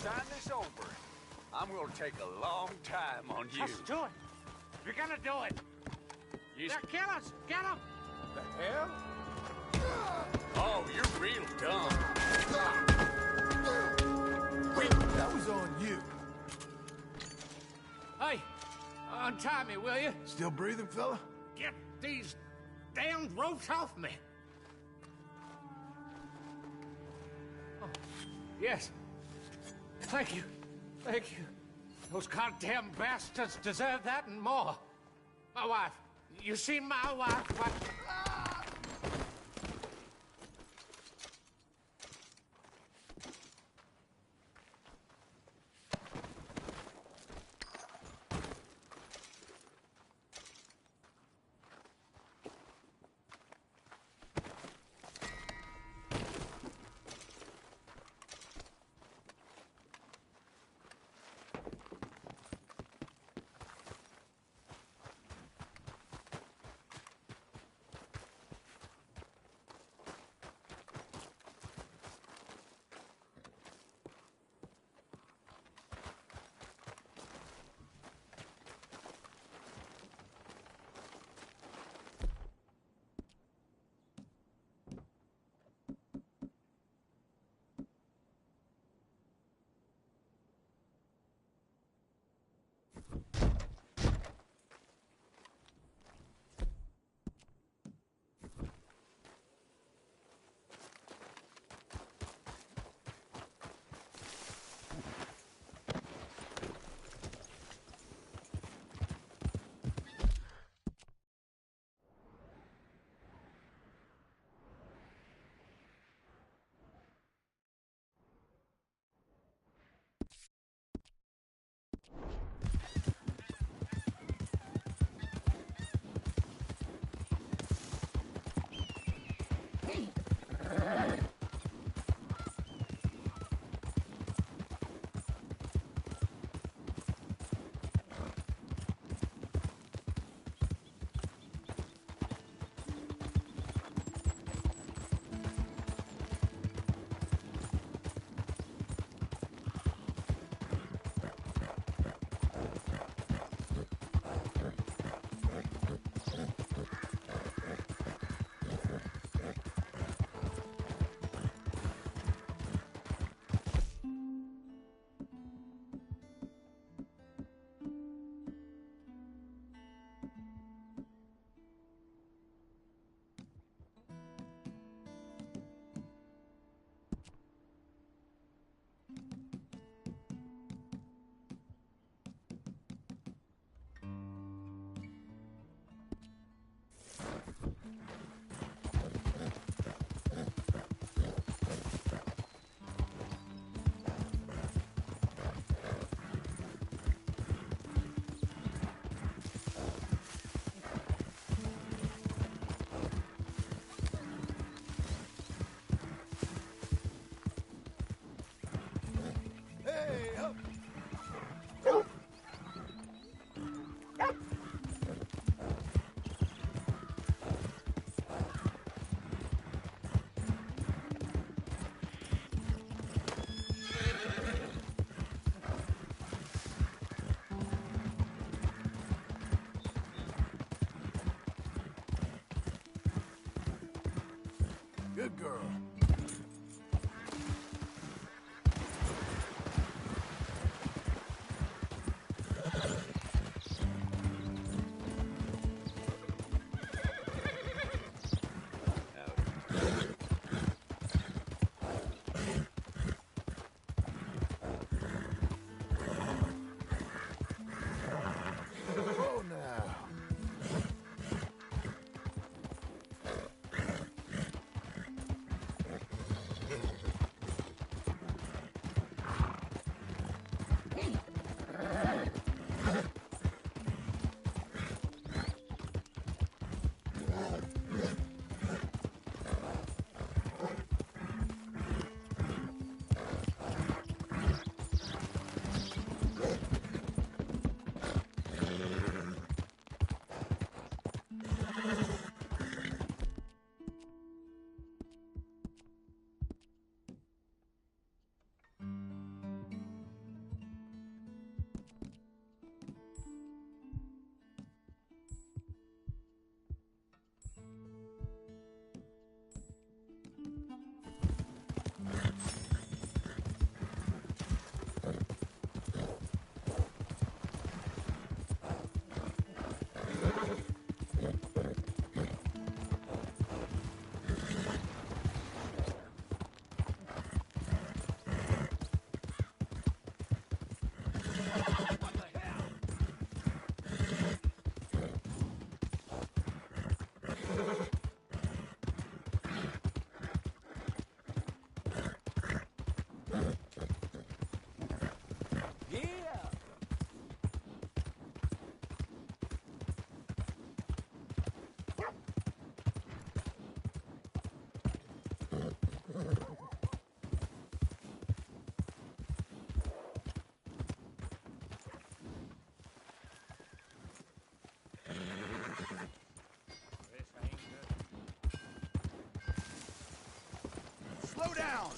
Sign this over. I'm gonna take a long time on you. Just do it. You're gonna do it. They're killers. Get them. The hell? Oh, you're real dumb. Wait, that was on you. Hey, untie me, will you? Still breathing, fella? Get these damned ropes off me. Oh, yes. Thank you. Thank you. Those goddamn bastards deserve that and more. My wife. You seen my wife? What? Slow down!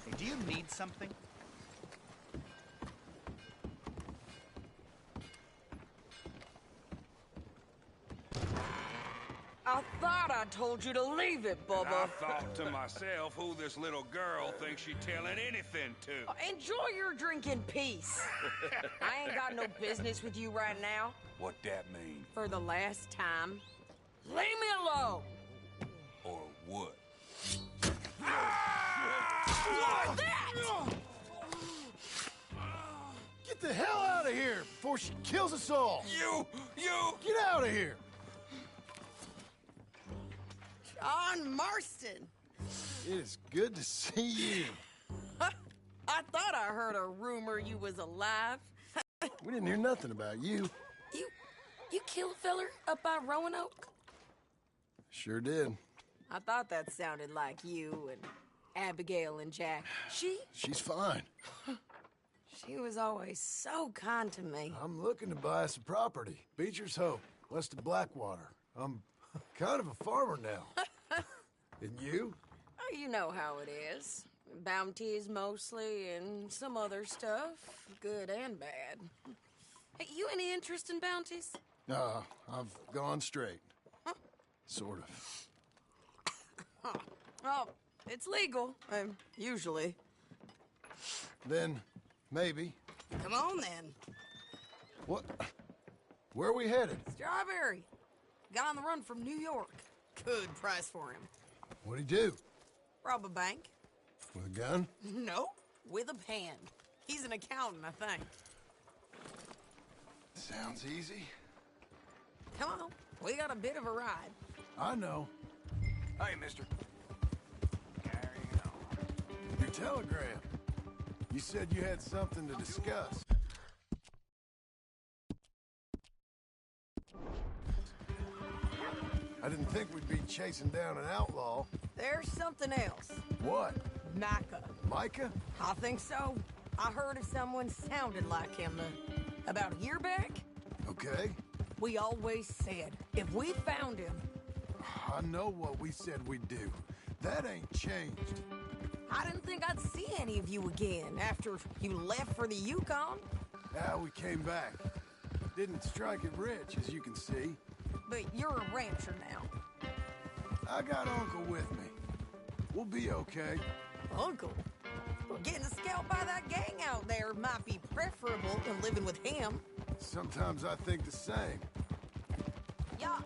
Hey, do you need something? I thought I told you to leave it, Bubba. And I thought to myself who this little girl thinks she telling anything to. Enjoy your drink in peace. I ain't got no business with you right now. What that mean? For the last time, leave me alone. Or what? Like that! Get the hell out of here before she kills us all! You! Get out of here! John Marston! It is good to see you. I thought I heard a rumor you was alive. We didn't hear nothing about you. You killed a feller up by Roanoke? Sure did. I thought that sounded like you and Abigail and Jack. She's fine. She was always so kind to me. I'm looking to buy us a property. Beecher's Hope, west of Blackwater. I'm kind of a farmer now. And you? Oh, you know how it is. Bounties mostly, and some other stuff, good and bad. Hey, you any interest in bounties? I've gone straight. Sort of. Oh, it's legal, usually. Then, maybe. Come on, then. What? Where are we headed? Strawberry. Guy on the run from New York. Good price for him. What'd he do? Rob a bank. With a gun? No, with a pen. He's an accountant, I think. Sounds easy. Come on, we got a bit of a ride. I know. Hey, mister. Your telegram. You said you had something to discuss. I didn't think we'd be chasing down an outlaw. There's something else. What? Micah. Micah? I think so. I heard of someone sounded like him about a year back. Okay. We always said, if we found him... I know what we said we'd do. That ain't changed. I didn't think I'd see any of you again after you left for the Yukon. Yeah, we came back. Didn't strike it rich, as you can see. But you're a rancher now. I got Uncle with me. We'll be okay. Uncle? Well, getting scalped by that gang out there might be preferable to living with him. Sometimes I think the same. Yeah.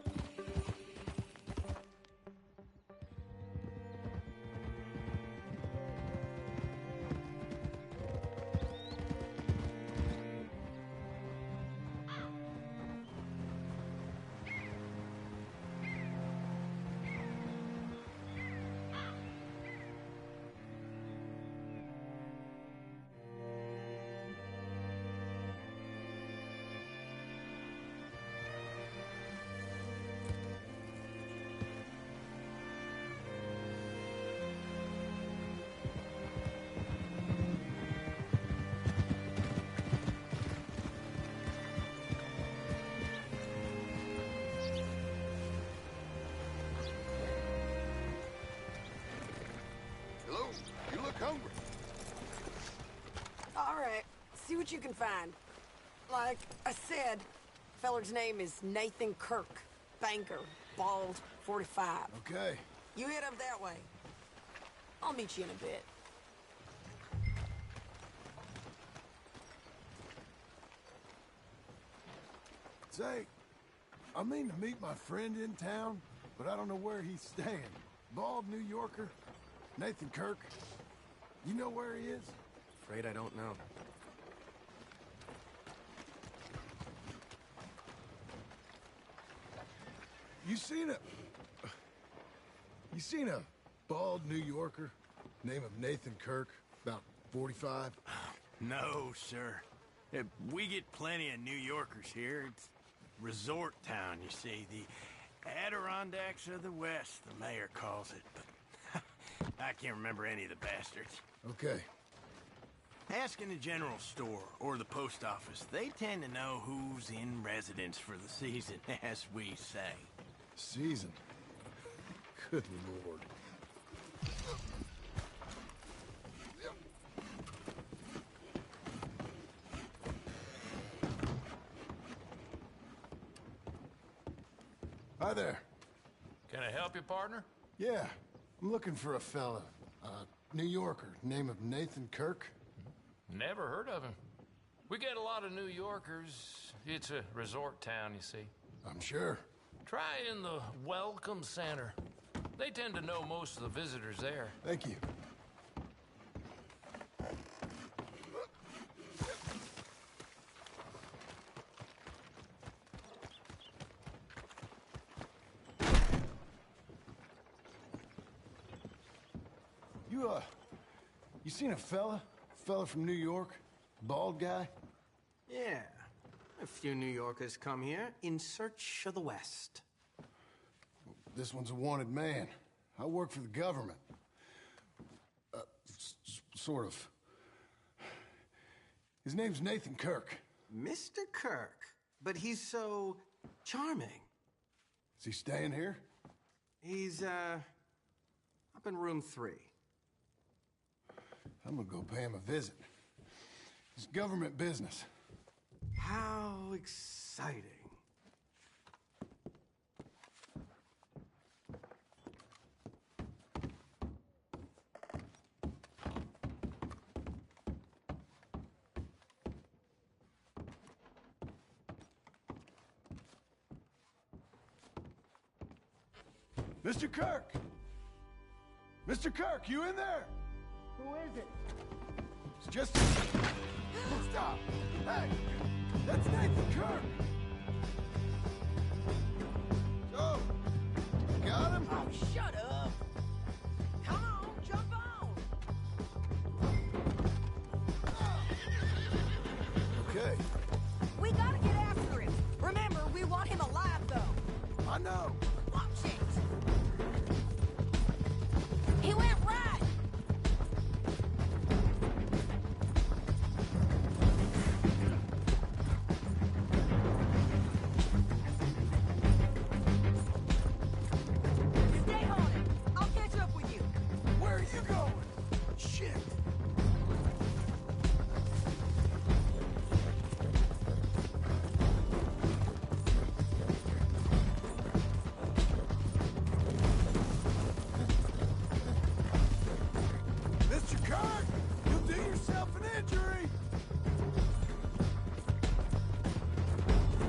Hello, you look hungry. All right, see what you can find. Like I said, feller's name is Nathan Kirk. Banker, bald, 45. Okay. You head up that way. I'll meet you in a bit. Say, I mean to meet my friend in town, but I don't know where he's staying. Bald New Yorker, Nathan Kirk. You know where he is? Afraid I don't know. You seen a bald New Yorker, name of Nathan Kirk, about 45? No, sir. We get plenty of New Yorkers here. It's resort town, you see. The Adirondacks of the West, the mayor calls it. But I can't remember any of the bastards. Okay. Ask in the general store or the post office. They tend to know who's in residence for the season, as we say. Season? Good Lord. Hi there. Can I help you, partner? Yeah, I'm looking for a fella. New Yorker, name of Nathan Kirk. Never heard of him. We get a lot of New Yorkers. It's a resort town, you see. I'm sure. Try in the Welcome Center. They tend to know most of the visitors there. Thank you. You seen a fella? Fella from New York? Bald guy? Yeah. A few New Yorkers come here in search of the West. This one's a wanted man. I work for the government. Sort of. His name's Nathan Kirk. Mr. Kirk? But he's so charming. Is he staying here? He's, up in room 3. I'm gonna go pay him a visit. It's government business. How exciting. Mr. Kirk! Mr. Kirk, you in there? Who is it? It's just... Stop! Hey! That's Nathan Kirk! So, got him? Oh, shut up! Come on, jump on! Okay. We gotta get after him. Remember, we want him alive, though. I know. Watch it! He went right! Stay on him. I'll catch up with you. Where are you going? Shit! Mr. Kirk, you'll do yourself an injury.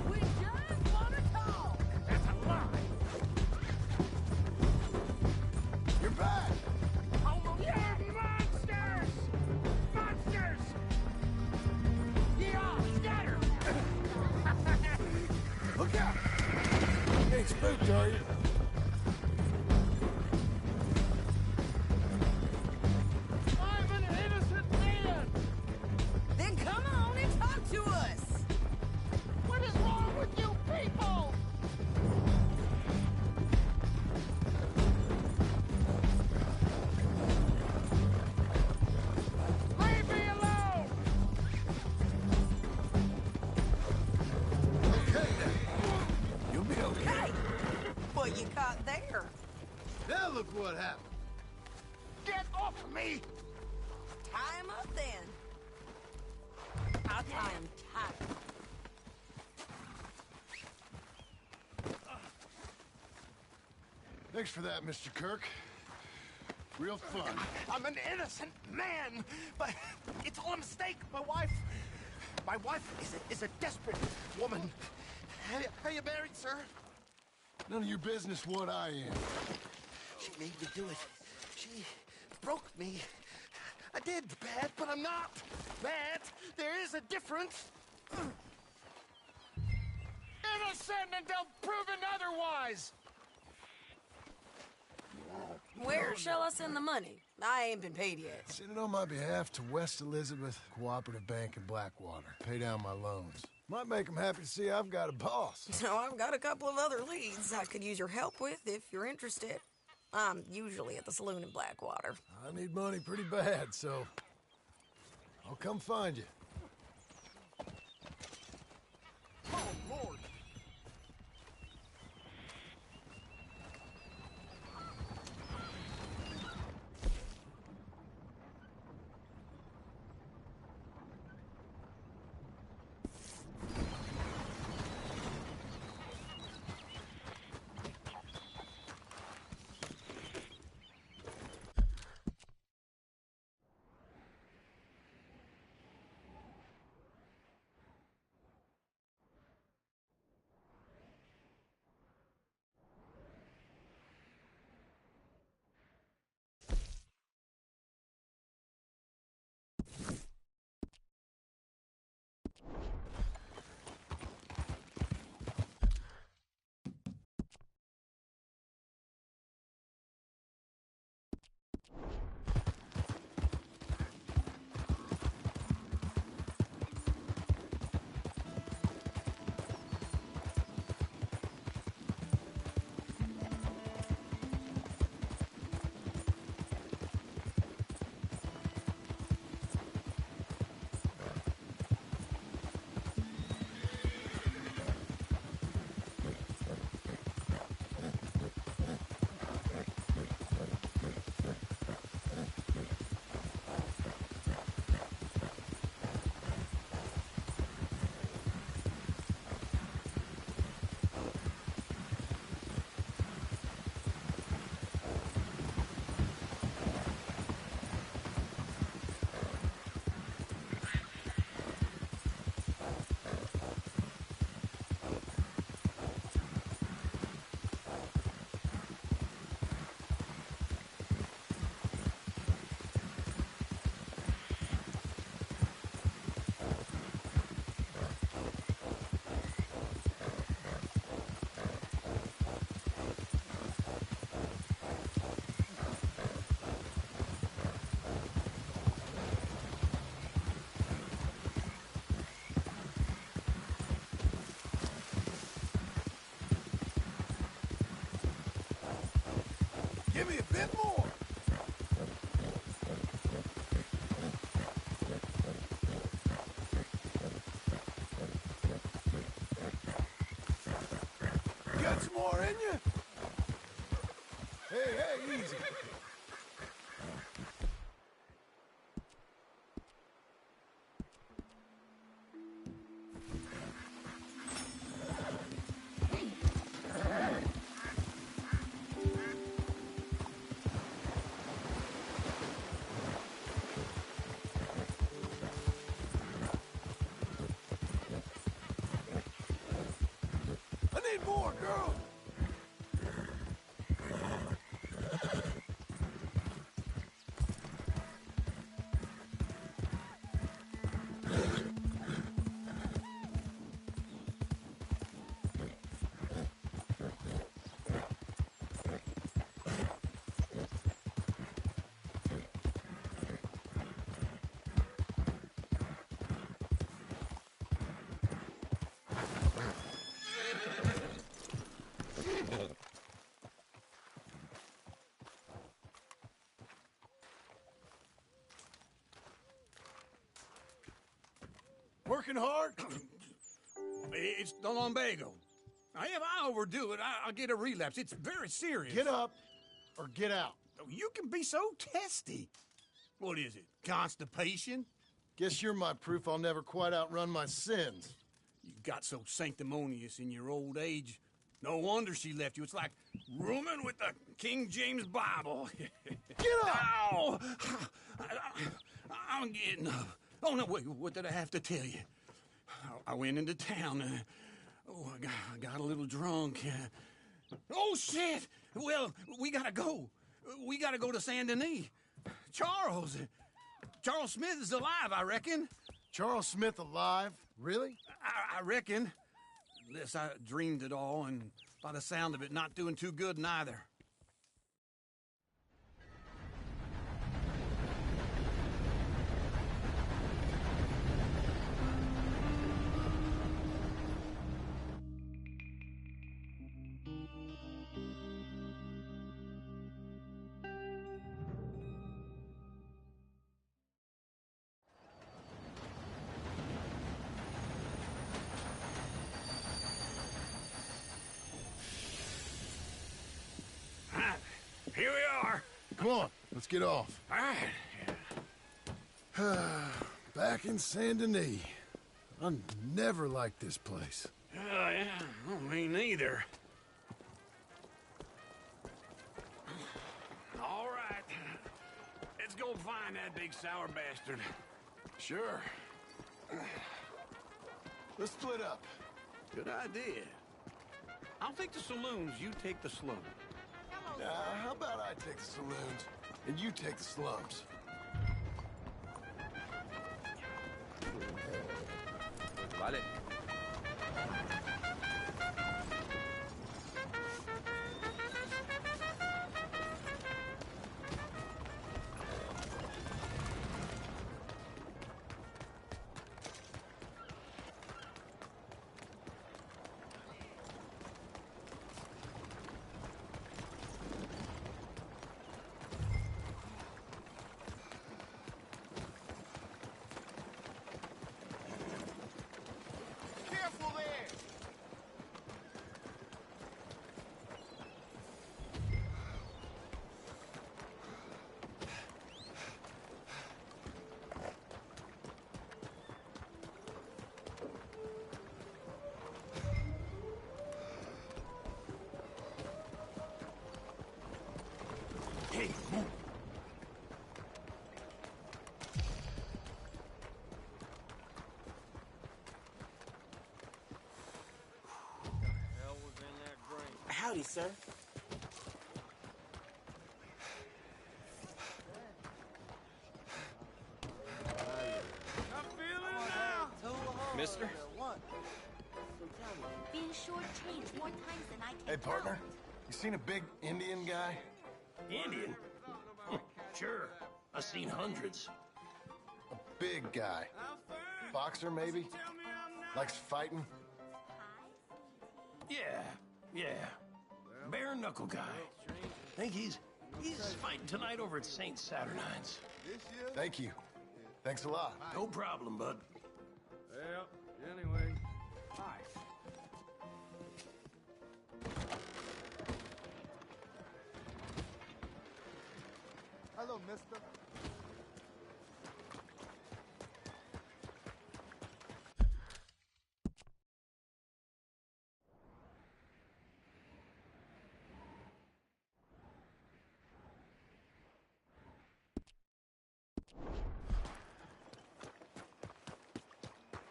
We just want to talk. That's a lie! You're back. Yeah, monsters! Monsters! Get off! Scatter! Look out! You ain't spooked, are you? I'm an innocent man! Then come on and talk to us. What is wrong with you people? Leave me alone! Okay, then. You'll be okay. Hey! What you caught there? Now look what happened. Get off of me! Tie him up then. I'll tie him tight. Thanks for that, Mr. Kirk. Real fun. I'm an innocent man, but it's all a mistake. My wife is a desperate woman. Are you married, sir? None of your business what I am. She made me do it. She broke me. I did bad, but I'm not bad. There is a difference. Innocent until proven otherwise. Where shall I send the money? I ain't been paid yet. Send it on my behalf to West Elizabeth Cooperative Bank in Blackwater. Pay down my loans. Might make them happy to see I've got a boss. So I've got a couple of other leads I could use your help with if you're interested. I'm usually at the saloon in Blackwater. I need money pretty bad, so I'll come find you. Oh, Lord. Give me a bit more. Got some more in you? Hey, easy. I need more, girl. Working hard? It's the lumbago. Now, if I overdo it, I'll get a relapse. It's very serious. Get up or get out. You can be so testy. What is it, constipation? Guess you're my proof I'll never quite outrun my sins. You got so sanctimonious in your old age. No wonder she left you. It's like rooming with the King James Bible. Get up! Ow! I'm getting up. Oh, no, wait, what did I have to tell you? I went into town. I got a little drunk. Oh, shit! Well, we gotta go. We gotta go to Saint Denis. Charles Smith is alive, I reckon. Charles Smith alive? Really? I reckon. Unless I dreamed it all, and by the sound of it, not doing too good neither. Here we are. Come on, let's get off. All right. Back in Saint Denis. I never liked this place. Yeah, well, me neither. All right. Let's go find that big sour bastard. Sure. Let's split up. Good idea. I'll take the saloons, you take the slums. How about I take the saloons, and you take the slums? Vale. Hey, move. Howdy, sir. Mister? Been shortchanged more times than I can Hey, partner. You seen a big Indian guy? Indian? Sure. I've seen hundreds. A big guy. Boxer, maybe? Likes fighting? Yeah. Bare knuckle guy. Think he's He's fighting tonight over at St. Saturnine's. Thank you. Thanks a lot. No problem, bud. Well, anyway. Hi. Hello, mister.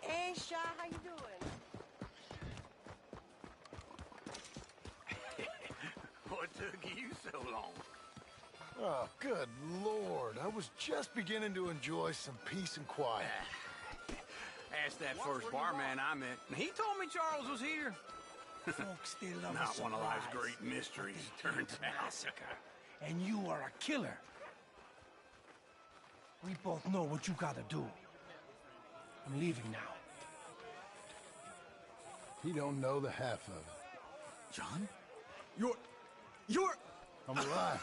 Hey, Shaw, how you doing? What took you so long? Oh, good Lord. I was just beginning to enjoy some peace and quiet. Asked that first barman I met, and he told me Charles was here. Folks still love Not a one of life's surprise. great mysteries, turns out. Massacre. And you are a killer. We both know what you gotta do. I'm leaving now. He don't know the half of it. John? You're... I'm alive.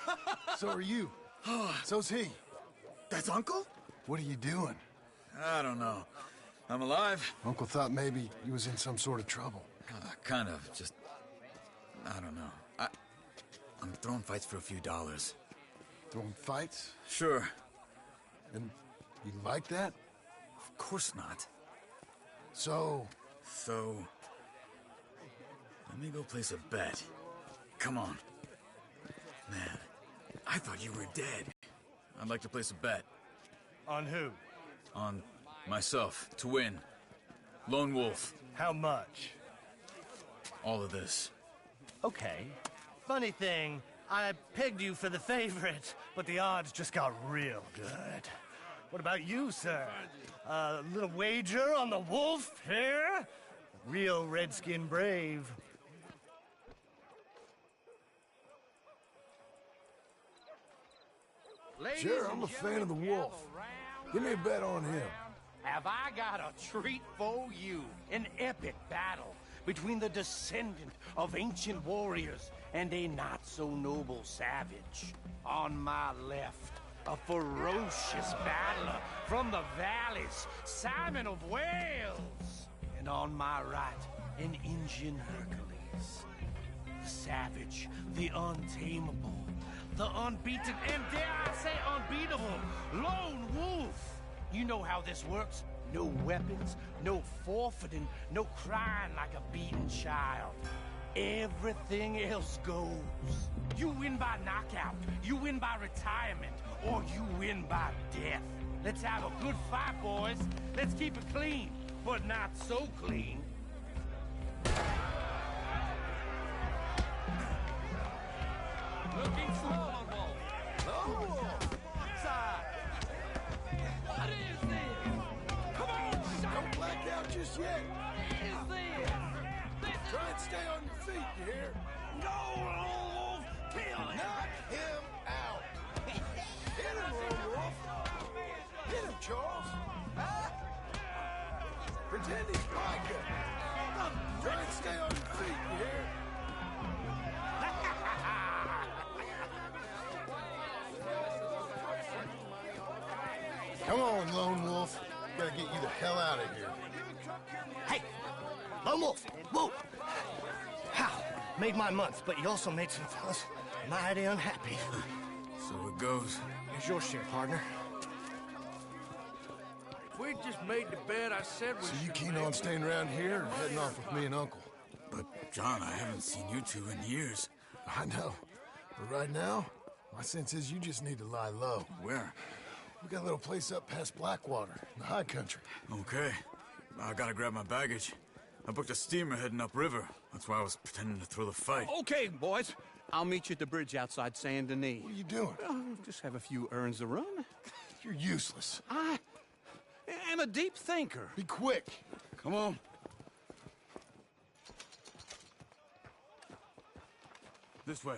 So are you. So's he. That's Uncle? What are you doing? I don't know. I'm alive. Uncle thought maybe you was in some sort of trouble. Kind of. Just... I don't know. I'm throwing fights for a few dollars. Throwing fights? Sure. And you like that? Of course not. So, let me go place a bet. Come on. Man, I thought you were dead. I'd like to place a bet. On who? On myself, to win. Lone Wolf. How much? All of this. Okay. Funny thing, I pegged you for the favorite, but the odds just got real good. What about you, sir? A little wager on the wolf here? Real redskin brave. sure, I'm a fan of the wolf. Give me a bet on him. Have I got a treat for you? An epic battle between the descendant of ancient warriors and a not-so-noble savage. On my left, a ferocious battler from the valleys, Simon of Wales. And on my right, an Indian Hercules. The savage, the untamable, the unbeaten, and dare I say unbeatable, Lone Wolf. You know how this works. No weapons, no forfeiting, no crying like a beaten child. Everything else goes. You win by knockout, you win by retirement, or you win by death. Let's have a good fight, boys. Let's keep it clean, but not so clean. Looking for Lone Wolf. Lone Wolf! Side. What is this? Come on, Don't black out just yet. What is this? Try and stay on your feet, you hear? Go, Lone Wolf! Kill him! Knock him out! Hit him, Lone Wolf! Hit him, Charles! Pretend he's Micah! Try and stay on your feet, you hear? Come on, Lone Wolf. Gotta get you the hell out of here. Hey, Lone Wolf, whoa! How? Made my month, but you also made some fellas mighty unhappy. So it goes. Here's your share, partner. If we just made the bet I said we So you should keen make, on staying around here or heading off with me and Uncle? But, John, I haven't seen you two in years. I know. But right now, my sense is you just need to lie low. Where? We got a little place up past Blackwater, in the high country. Okay. I gotta grab my baggage. I booked a steamer heading upriver. That's why I was pretending to throw the fight. Okay, boys. I'll meet you at the bridge outside Saint Denis. What are you doing? Just have a few errands to run. You're useless. I am a deep thinker. Be quick. Come on. This way.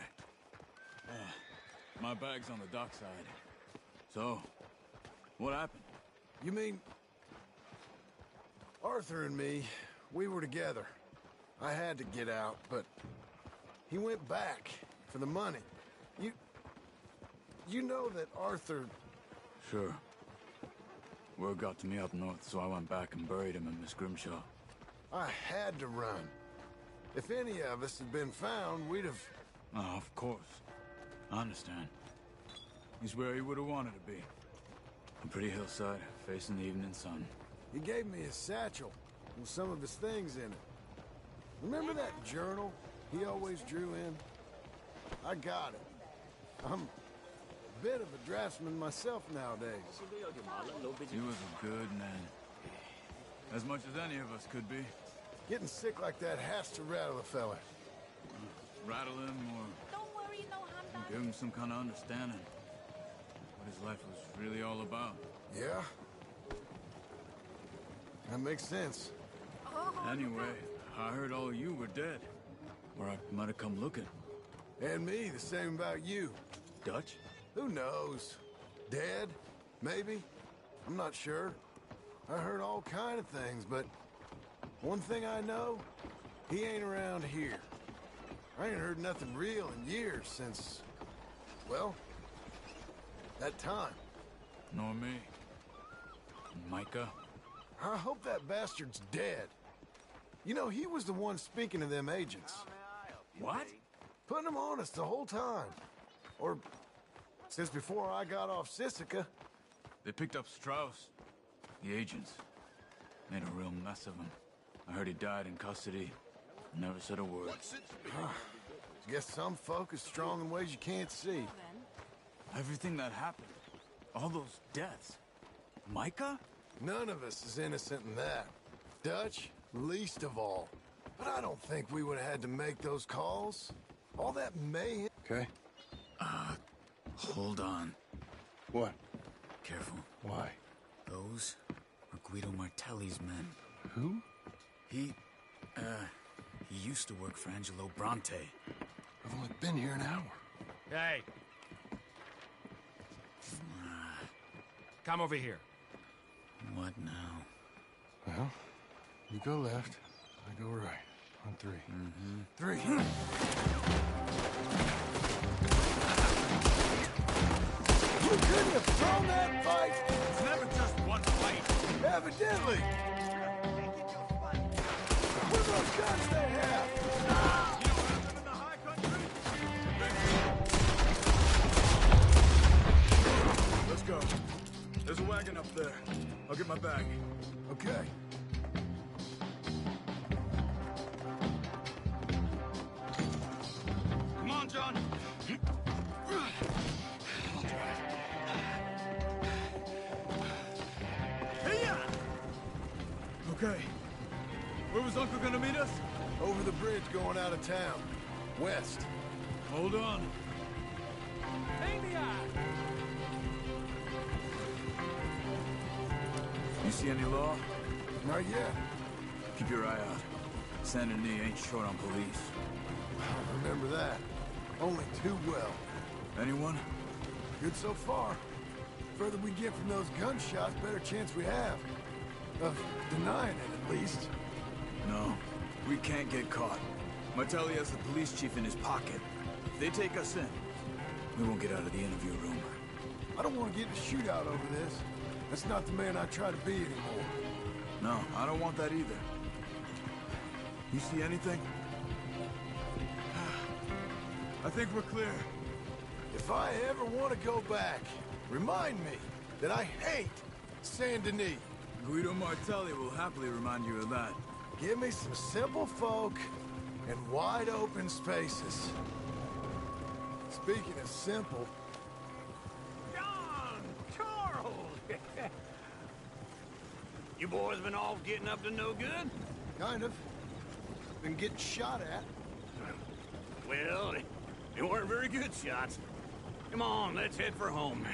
My bag's on the dockside. So, what happened? You mean... Arthur and me, we were together. I had to get out, but he went back for the money. you know that Arthur... Sure. Word got to me up north, so I went back and buried him in Miss Grimshaw. I had to run. If any of us had been found, we'd have... Oh, of course. I understand. He's where he would have wanted to be. A pretty hillside, facing the evening sun. He gave me his satchel with some of his things in it. Remember that journal he always drew in? I got it. I'm a bit of a draftsman myself nowadays. He was a good man. As much as any of us could be. Getting sick like that has to rattle a fella. Rattle him or Don't worry, no harm give him some kind of understanding. What his life was really all about. Yeah? That makes sense. Anyway, I heard all you were dead. Or I might have come looking. And me, the same about you. Dutch? Who knows? Dead? Maybe? I'm not sure. I heard all kind of things, but one thing I know, he ain't around here. I ain't heard nothing real in years since, well, that time. Nor me. Micah? I hope that bastard's dead. You know, he was the one speaking to them agents. What? Putting them on us the whole time. Or since before I got off Sisika. They picked up Strauss. The agents. Made a real mess of him. I heard he died in custody. Never said a word. Guess some folk is strong in ways you can't see. Everything that happened. All those deaths. Micah? None of us is innocent in that. Dutch, least of all. But I don't think we would have had to make those calls. All that mayhem. Okay. Hold on. What? Careful. Why? Those were Guido Martelli's men. Who? He used to work for Angelo Bronte. I've only been here an hour. Hey. Come over here. What now? Well, you go left, I go right. On three. Mm-hmm. Three. You couldn't have thrown that fight! It's never just one fight. Evidently! What are those guns they have? You don't have them in the high country? Let's go. There's a wagon up there. I'll get my bag. Okay. Come on, John. Okay. Where was Uncle gonna meet us? Over the bridge going out of town. West. Hold on. You see any law? Not yet. Keep your eye out. Saint Denis ain't short on police. I remember that. Only too well. Anyone? Good so far. Further we get from those gunshots, better chance we have. Of denying it, at least. No. We can't get caught. Martelli has the police chief in his pocket. If they take us in, we won't get out of the interview room. I don't want to get in a shootout over this. That's not the man I try to be anymore. No, I don't want that either. You see anything? I think we're clear. If I ever want to go back, remind me that I hate Saint Denis. Guido Martelli will happily remind you of that. Give me some simple folk and wide open spaces. Speaking of simple... John! Charles! You boys been all getting up to no good? Kind of. Been getting shot at. Well, they weren't very good shots. Come on, let's head for home.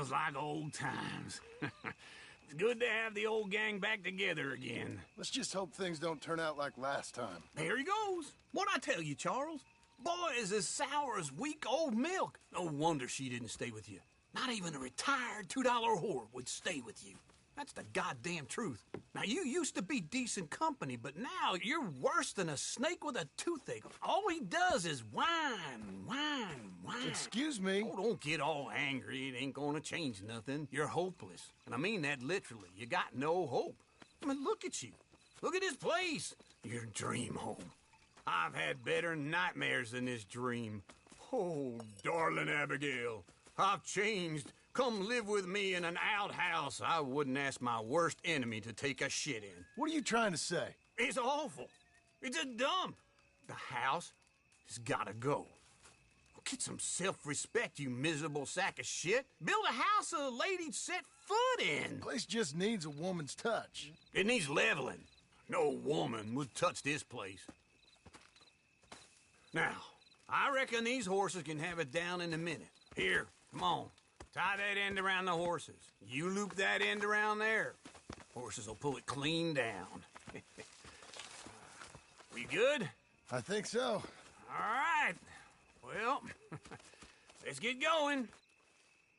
Feels like old times. It's good to have the old gang back together again. Let's just hope things don't turn out like last time. There he goes. What'd I tell you, Charles? Boy is as sour as week-old milk. No wonder she didn't stay with you. Not even a retired $2 whore would stay with you. That's the goddamn truth. Now, you used to be decent company, but now you're worse than a snake with a toothache. All he does is whine. Excuse me? Oh, don't get all angry. It ain't gonna change nothing. You're hopeless. And I mean that literally. You got no hope. I mean, look at you. Look at this place. Your dream home. I've had better nightmares than this dream. Oh, darling Abigail, I've changed. Come live with me in an outhouse I wouldn't ask my worst enemy to take a shit in. What are you trying to say? It's awful. It's a dump. The house has gotta go. Get some self-respect, you miserable sack of shit. Build a house a lady'd set foot in. The place just needs a woman's touch. It needs leveling. No woman would touch this place. Now, I reckon these horses can have it down in a minute. Here, come on. Tie that end around the horses. You loop that end around there. Horses will pull it clean down. We good? I think so. All right. Well, let's get going.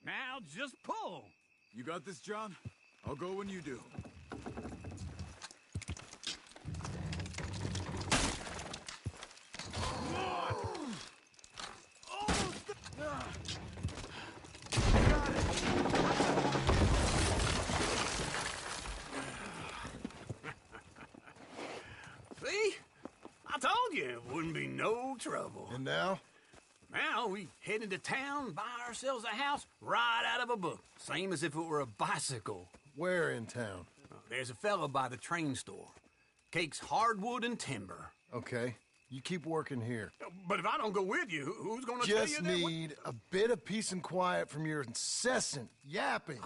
Now just pull. You got this, John? I'll go when you do. See? I told you it wouldn't be no trouble. And now? Now we head into town, buy ourselves a house right out of a book. Same as if it were a bicycle. Where in town? There's a fella by the train store. Cakes hardwood and timber. Okay. You keep working here. But if I don't go with you, who's gonna tell you Just that? need a bit of peace and quiet from your incessant yapping.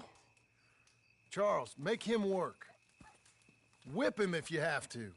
Charles, make him work. Whip him if you have to.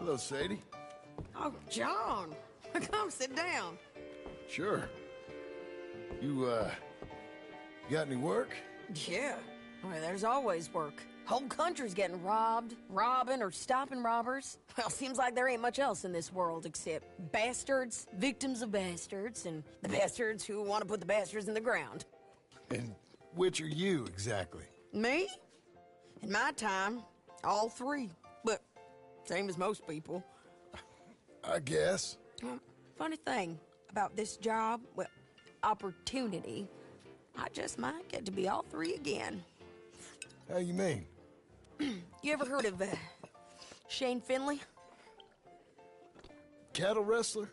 Hello, Sadie. Oh, John. Come sit down. Sure. You got any work? Yeah. Well, there's always work. Whole country's getting robbed, robbing, or stopping robbers. Well, seems like there ain't much else in this world except bastards, victims of bastards, and the bastards who want to put the bastards in the ground. And which are you, exactly? Me? In my time, all three. But same as most people. I guess. Funny thing about this job, well, opportunity, I just might get to be all three again. How you mean? You ever heard of Shane Finley? Cattle wrestler?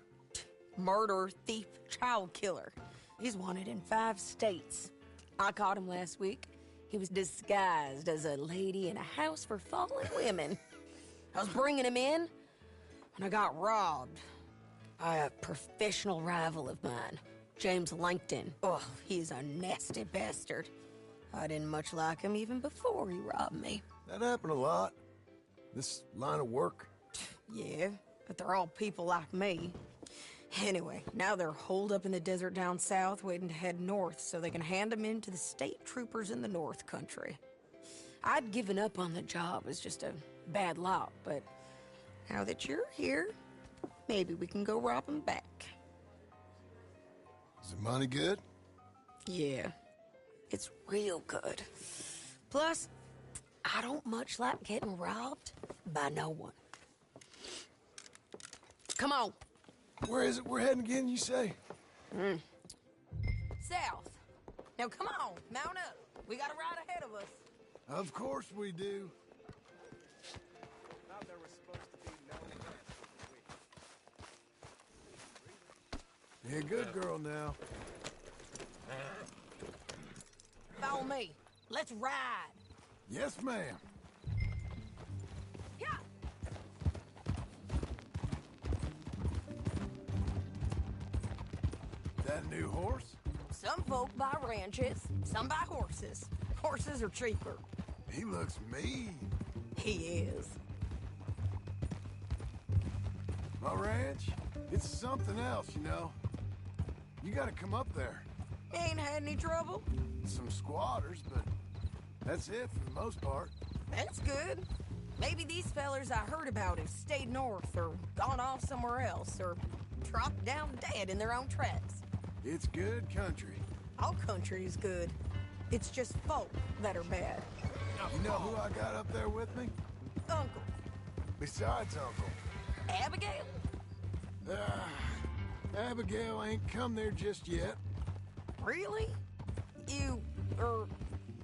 Murderer, thief, child killer. He's wanted in 5 states. I caught him last week. He was disguised as a lady in a house for fallen women. I was bringing him in when I got robbed by a professional rival of mine, James Langton. Oh, he's a nasty bastard. I didn't much like him even before he robbed me. That happened a lot. This line of work. Yeah, but they're all people like me. Anyway, now they're holed up in the desert down south, waiting to head north so they can hand them in to the state troopers in the north country. I'd given up on the job as just a bad lot, but now that you're here, maybe we can go rob them back. Is the money good? Yeah, it's real good. Plus, I don't much like getting robbed by no one. Come on. Where is it we're heading again, you say? South. Now come on, mount up. We got a ride ahead of us. Of course we do. Thought there was supposed to be no... Yeah, good girl now. Follow me. Let's ride. Yes, ma'am. Yeah. That a new horse? Some folk buy ranches, some buy horses. Horses are cheaper. He looks mean. He is. My ranch, it's something else, you know. You gotta come up there. Ain't had any trouble? Some squatters, but that's it for the most part. That's good. Maybe these fellers I heard about have stayed north or gone off somewhere else or dropped down dead in their own tracks. It's good country. All country is good. It's just folk that are bad. You know who I got up there with me? Uncle. Besides Uncle. Abigail? Abigail ain't come there just yet. Really? You,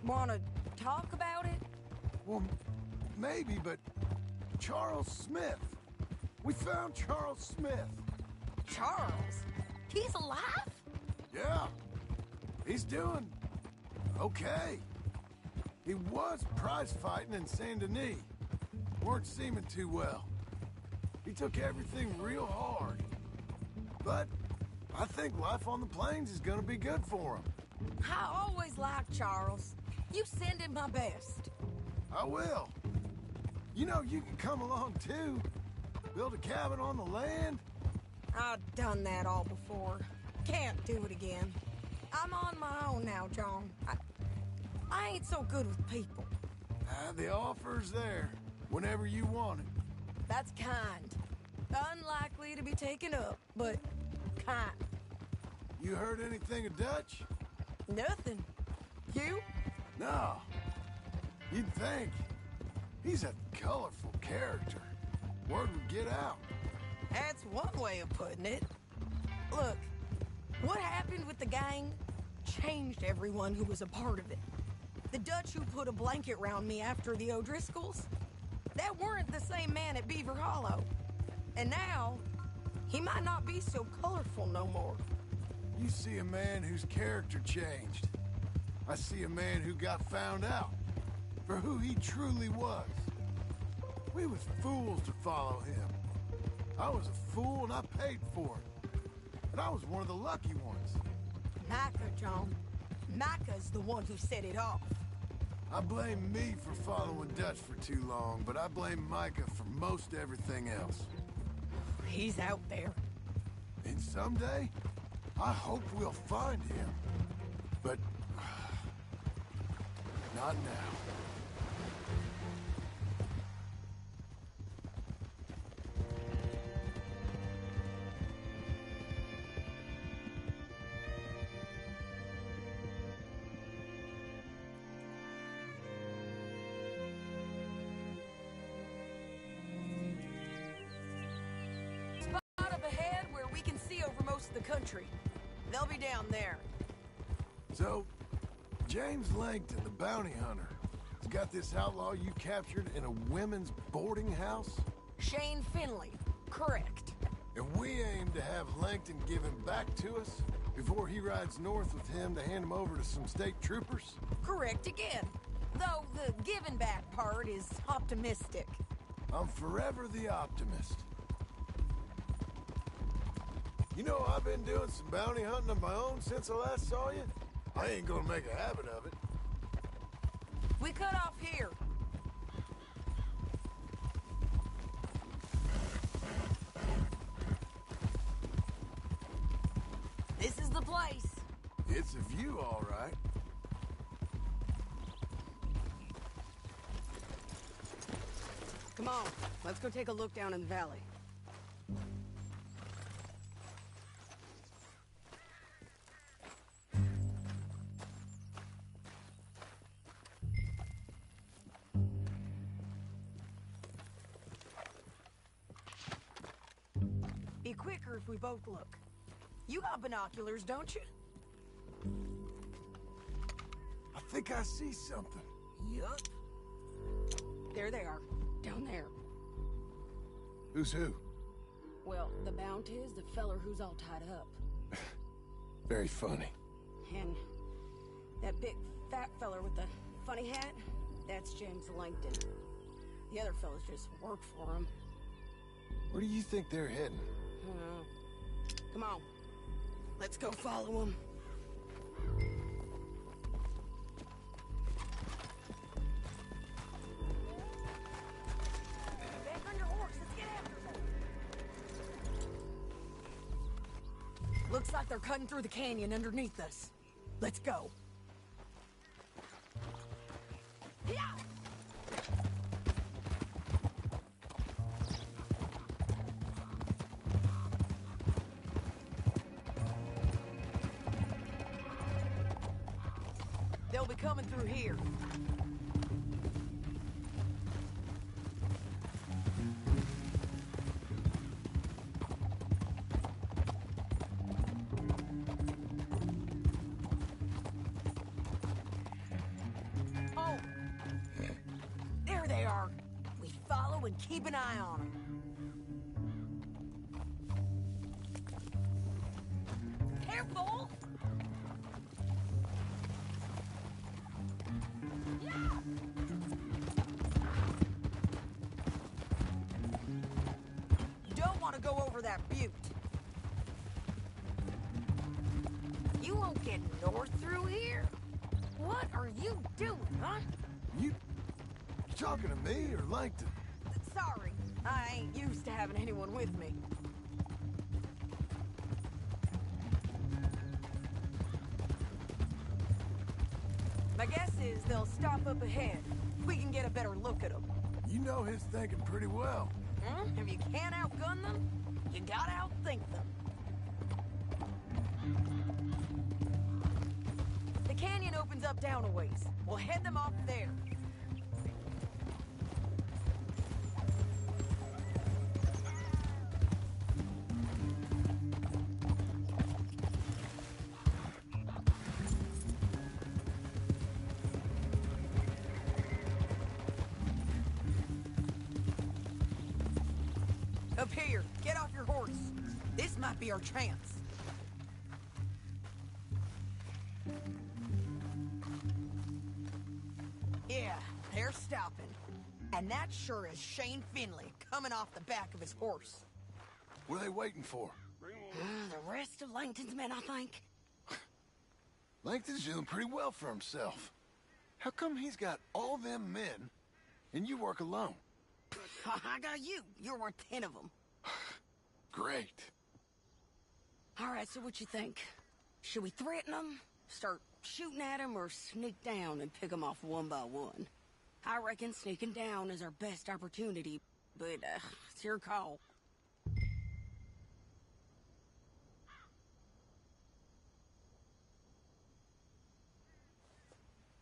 want to talk about it? Well, maybe, but Charles Smith. We found Charles Smith. Charles? He's alive? Yeah. He's doing okay. He was prize fighting in Saint Denis. Weren't seeming too well. He took everything real hard. But I think life on the plains is gonna be good for him. I always liked Charles. You send him my best. I will. You know, you can come along too. Build a cabin on the land. I've done that all before. Can't do it again. I'm on my own now, John. I ain't so good with people. The offer's there whenever you want it. That's kind. Unlikely to be taken up, but kind. You heard anything of Dutch? Nothing. You? No. You'd think. He's a colorful character. Word would get out. That's one way of putting it. Look, what happened with the gang changed everyone who was a part of it. The Dutch who put a blanket round me after the O'Driscolls, that weren't the same man at Beaver Hollow. And now, he might not be so colorful no more. You see a man whose character changed. I see a man who got found out for who he truly was. We was fools to follow him. I was a fool and I paid for it. But I was one of the lucky ones. Micah, John. Micah's the one who set it off. I blame me for following Dutch for too long, but I blame Micah for most everything else. He's out there. And someday, I hope we'll find him. But... not now. The country. They'll be down there. So, James Langton, the bounty hunter, has got this outlaw you captured in a women's boarding house? Shane Finley. Correct. And we aim to have Langton give him back to us before he rides north with him to hand him over to some state troopers? Correct again. Though the giving back part is optimistic. I'm forever the optimist. You know, I've been doing some bounty hunting of my own since I last saw you. I ain't gonna make a habit of it. We cut off here. This is the place. It's a view, all right. Come on, let's go take a look down in the valley. Be quicker if we both look. You got binoculars, don't you? I think I see something. Yup. There they are, down there. Who's who? Well, the bounty is the feller who's all tied up. Very funny. And that big fat feller with the funny hat, that's James Langton. The other fellas just work for him. Where do you think they're heading? Come on. Let's go follow them. Back on your horse. Let's get after them. Looks like they're cutting through the canyon underneath us. Let's go. Yeah. They'll be coming through here. Oh! There they are. We follow and keep an eye on them. Careful! Don't want to go over that butte. You won't get north through here? What are you doing, huh? You talking to me or Langton? Sorry, I ain't used to having anyone with me. My guess is they'll stop up ahead. We can get a better look at them. You know his thinking pretty well. If you can't outgun them, you gotta outthink them. The canyon opens up down a ways. We'll head them off there. Up here, get off your horse. This might be our chance. Yeah, they're stopping. And that sure is Shane Finley coming off the back of his horse. What are they waiting for? The rest of Langton's men, I think. Langton's doing pretty well for himself. How come he's got all them men, and you work alone? I got you. You're worth 10 of them. Great. All right, so what you think? Should we threaten them, start shooting at them, or sneak down and pick them off one by one? I reckon sneaking down is our best opportunity, but it's your call.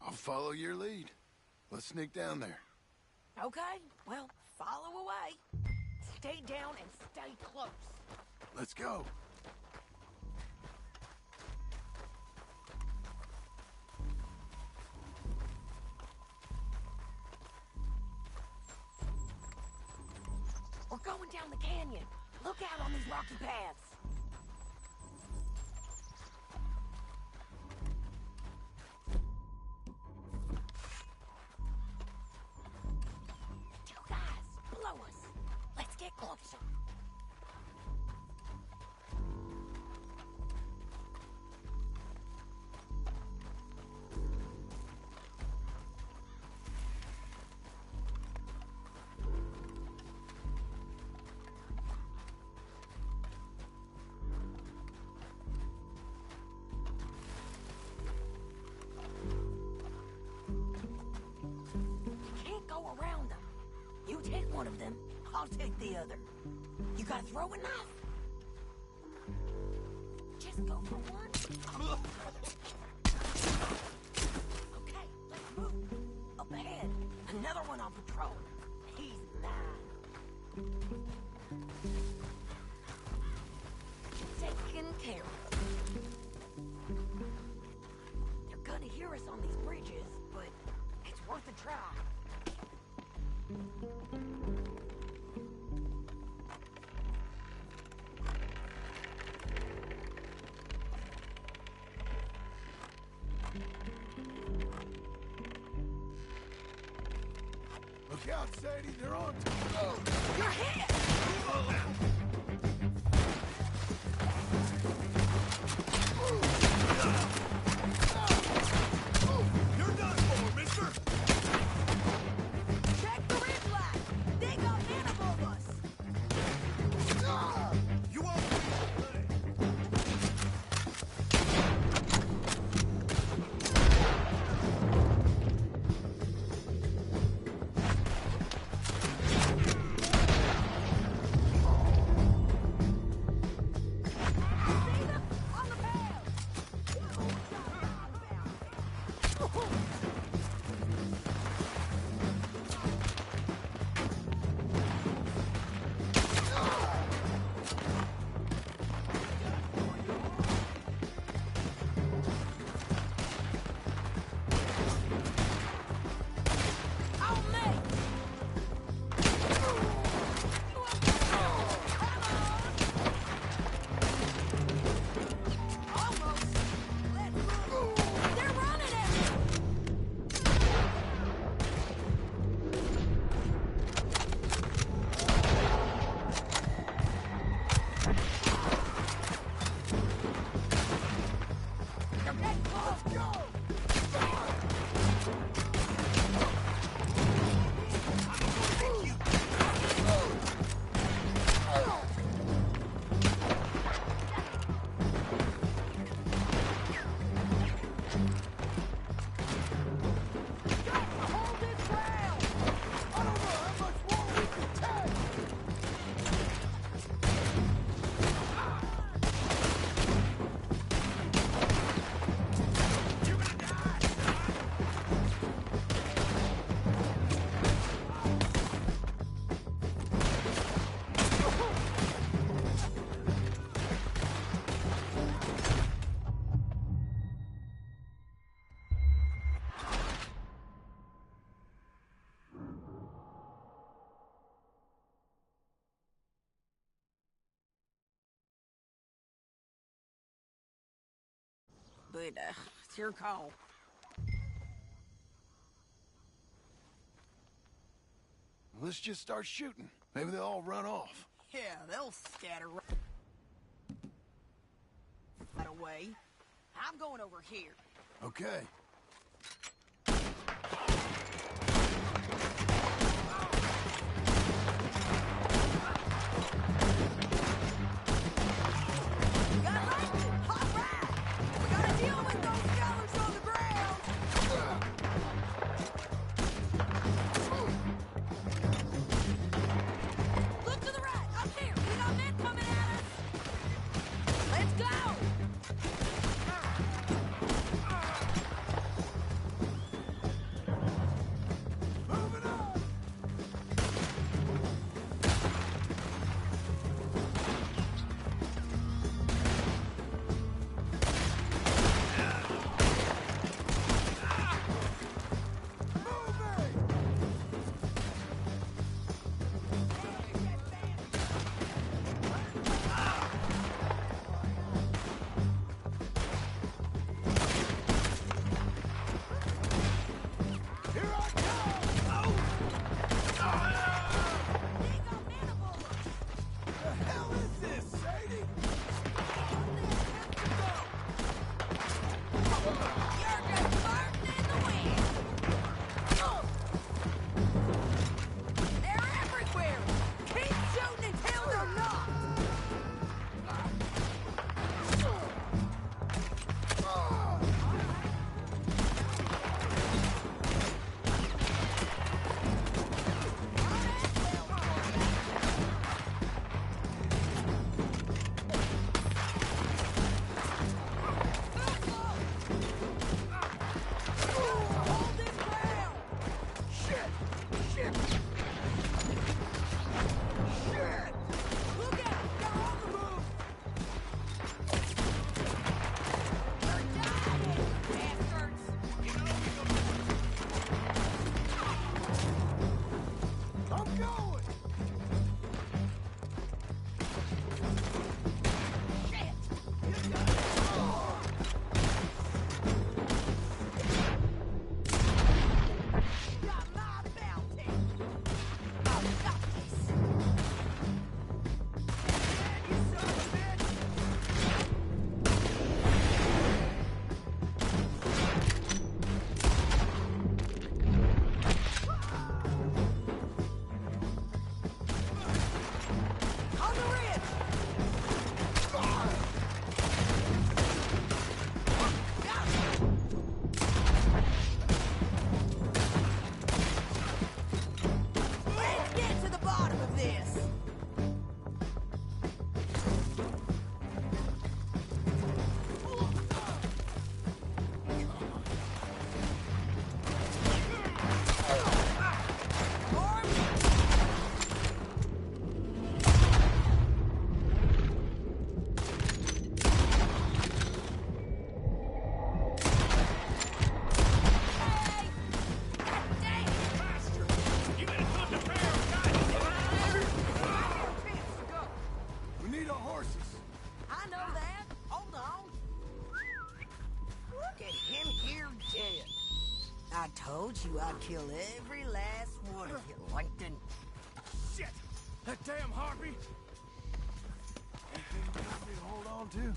I'll follow your lead. Let's sneak down there. Okay, well, follow away. Stay down and stay close. Let's go. We're going down the canyon. Look out on these rocky paths. Two guys, below us. Let's get closer. Take one of them, I'll take the other. You got a throwing knife? Just go for one. Okay, let's move. Up ahead, another one on patrol. He's mine. Taken care of. They're gonna hear us on these bridges, but it's worth a try. Look out, Sadie, they're on. Oh, you're hit! You're done for, mister! Check the red flag! They got men above us! You won't But, it's your call. Let's just start shooting. Maybe they'll all run off. Yeah, they'll scatter right away. I'm going over here. Okay. told you I'd kill every last one of you, Langton. Shit! That damn harpy! Anything you want me to hold on to?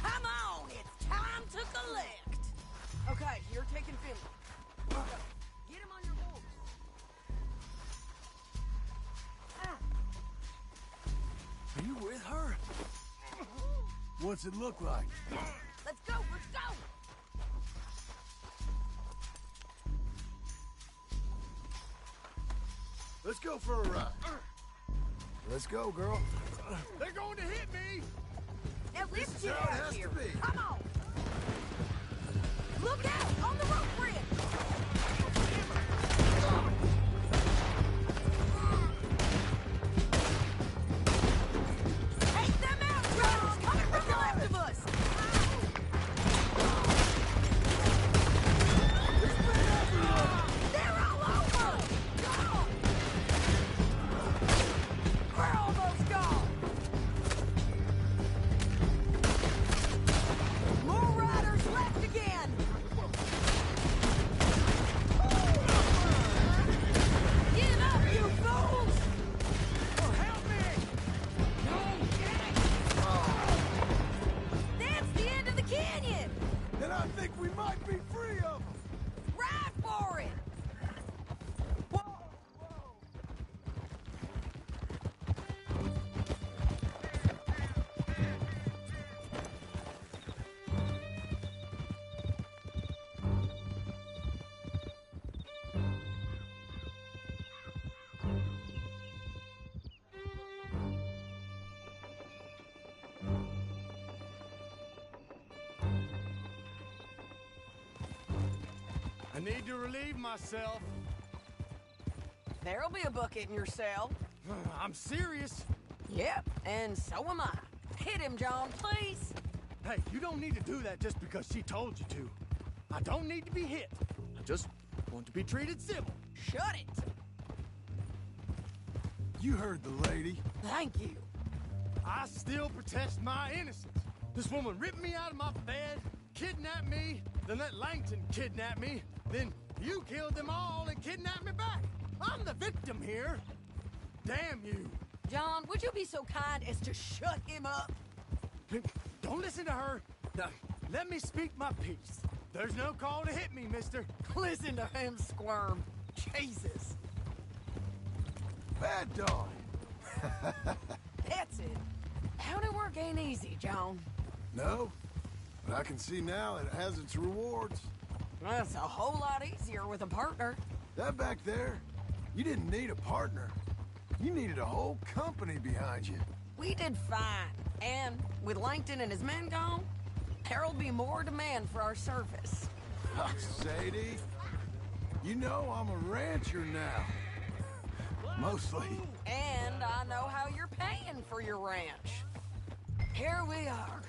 Come on, it's time to collect. Okay, you're taking Finley. Get him on your horse. Are you with her? What's it look like? Let's go, let's go! Let's go for a ride. Let's go, girl. They're going to hit me! Now This lift is you how it out has here. to be. Come on! Look out! On the rope bridge! Take them out, Jones! Coming from the left of us! They're all over! Go! We're almost gone! More riders left again! Give up, you fools! Oh, help me! That's the end of the canyon! Then I think we might be free of them. Ride for it! I need to relieve myself. There'll be a bucket in your cell. I'm serious. Yep, and so am I. Hit him, John, please. Hey, you don't need to do that just because she told you to. I don't need to be hit. I just want to be treated civil. Shut it. You heard the lady. Thank you. I still protest my innocence. This woman ripped me out of my bed, kidnapped me, then let Langton kidnap me, then you killed them all and kidnapped me back. I'm the victim here. Damn you. John, would you be so kind as to shut him up? Don't listen to her. Now, let me speak my piece. There's no call to hit me, mister. Listen to him squirm. Jesus. Bad dog. That's it. County work ain't easy, John. No, but I can see now it has its rewards. That's a whole lot easier with a partner. That back there, you didn't need a partner. You needed a whole company behind you. We did fine. And with Langton and his men gone, there'll be more demand for our service. Sadie, you know I'm a rancher now. Mostly. And I know how you're paying for your ranch. Here we are.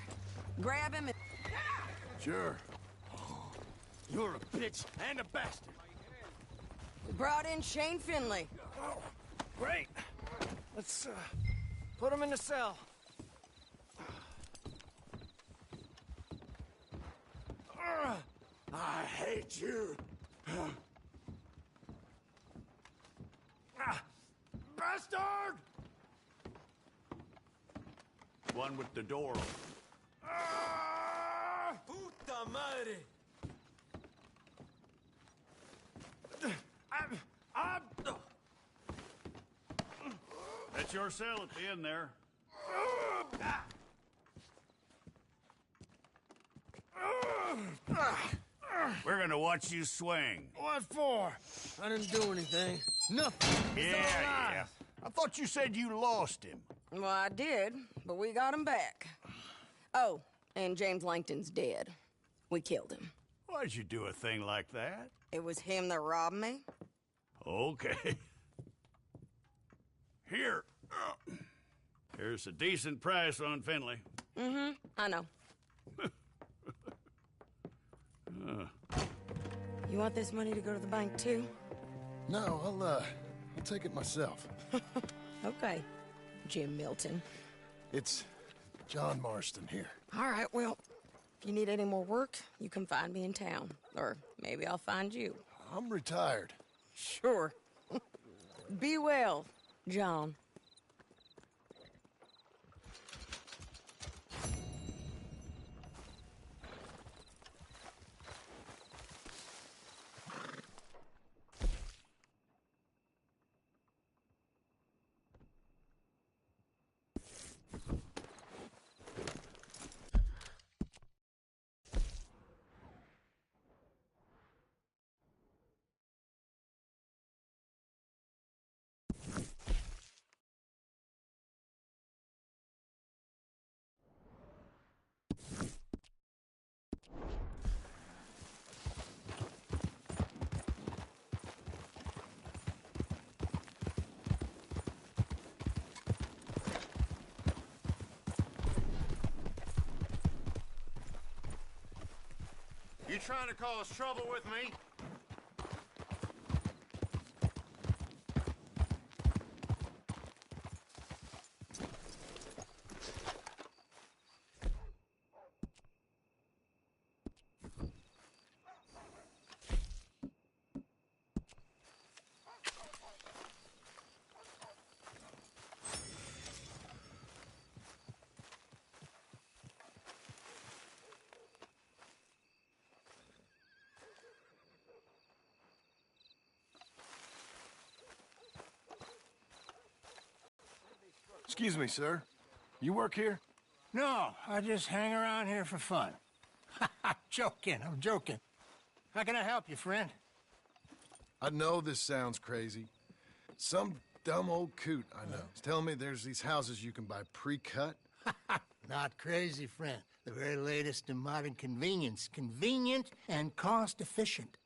Grab him and... Sure. You're a bitch and a bastard. We brought in Shane Finley. Oh, great. Let's, put him in the cell. I hate you. Bastard! One with the door open. Puta madre! That's your cell at the end there. We're gonna watch you swing. What for? I didn't do anything. Nothing. It's all lies. I thought you said you lost him. Well, I did, but we got him back. Oh, and James Langton's dead. We killed him. Why'd you do a thing like that? It was him that robbed me. Okay. Here. Here's a decent price on Finley. Mm-hmm, I know. You want this money to go to the bank, too? No, I'll take it myself. Okay, Jim Milton. It's John Marston here. All right, well, If you need any more work, you can find me in town. Or maybe I'll find you. I'm retired. Sure. Be well, John. You trying to cause trouble with me? Excuse me, sir. You work here? No, I just hang around here for fun. I'm joking. How can I help you, friend? I know this sounds crazy. Some dumb old coot I know is telling me there's these houses you can buy pre-cut. Not crazy, friend. The very latest in modern convenience. Convenient and cost-efficient.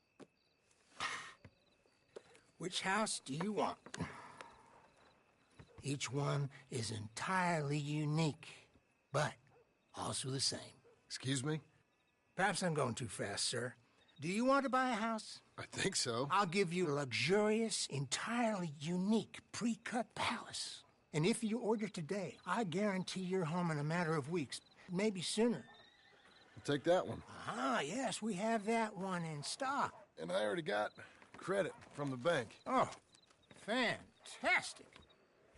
Which house do you want? Each one is entirely unique, but also the same. Excuse me? Perhaps I'm going too fast, sir. Do you want to buy a house? I think so. I'll give you a luxurious, entirely unique pre-cut palace. And if you order today, I guarantee you're home in a matter of weeks, maybe sooner. I'll take that one. Ah, yes, we have that one in stock. And I already got credit from the bank. Oh, fantastic.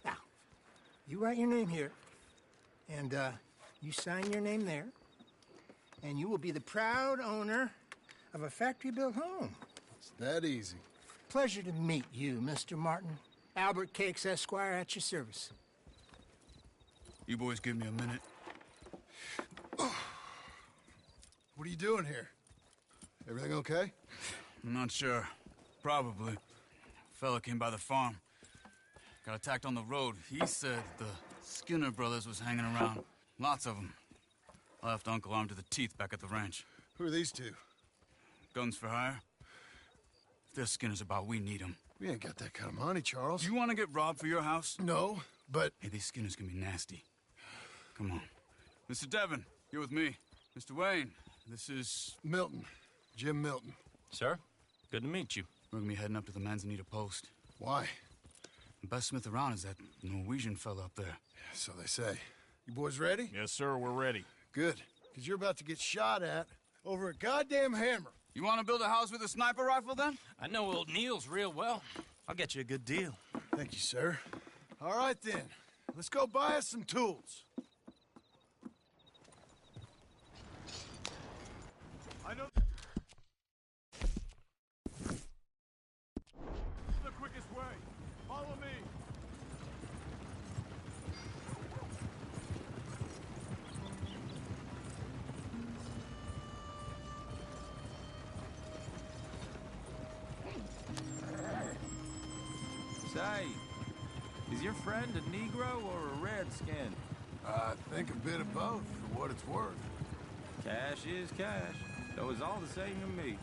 Now, you write your name here, and you sign your name there, and you will be the proud owner of a factory-built home. It's that easy. Pleasure to meet you, Mr. Martin. Albert Cakes, Esquire, at your service. You boys give me a minute. What are you doing here? Everything okay? I'm not sure. Probably. Fella came by the farm. Got attacked on the road. He said the Skinner brothers was hanging around. Lots of them. I left Uncle armed to the teeth back at the ranch. Who are these two? Guns for hire. If there's Skinners about, we need them. We ain't got that kind of money, Charles. You want to get robbed for your house? No, but... Hey, these Skinners can be nasty. Come on. Mr. Devon, you're with me. Mr. Wayne, this is... Milton. Jim Milton. Sir, good to meet you. We're gonna be heading up to the Manzanita post. Why? The best smith around is that Norwegian fella up there. So they say. You boys ready? Yes, sir, we're ready. Good, because you're about to get shot at over a goddamn hammer. You want to build a house with a sniper rifle, then? I know old Neil's real well. I'll get you a good deal. Thank you, sir. All right, then. Let's go buy us some tools. I know... The quickest way. Follow me. Say, is your friend a Negro or a Redskin? I think a bit of both, for what it's worth. Cash is cash, though it's all the same to me.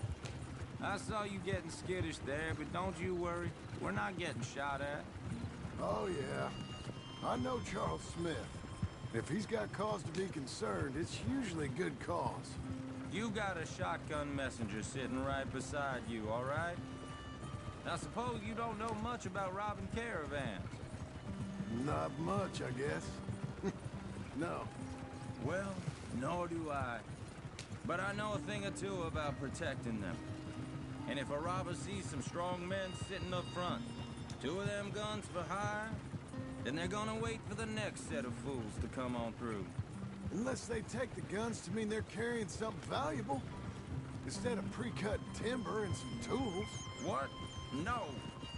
I saw you getting skittish there, but don't you worry. We're not getting shot at. Oh, yeah. I know Charles Smith. If he's got cause to be concerned, it's usually good cause. You got a shotgun messenger sitting right beside you, all right? I suppose you don't know much about robbing caravans. Not much, I guess. No. Well, nor do I. But I know a thing or two about protecting them. And if a robber sees some strong men sitting up front, 2 of them guns for hire, then they're gonna wait for the next set of fools to come on through. Unless they take the guns to mean they're carrying something valuable. Instead of pre-cut timber and some tools. What? No.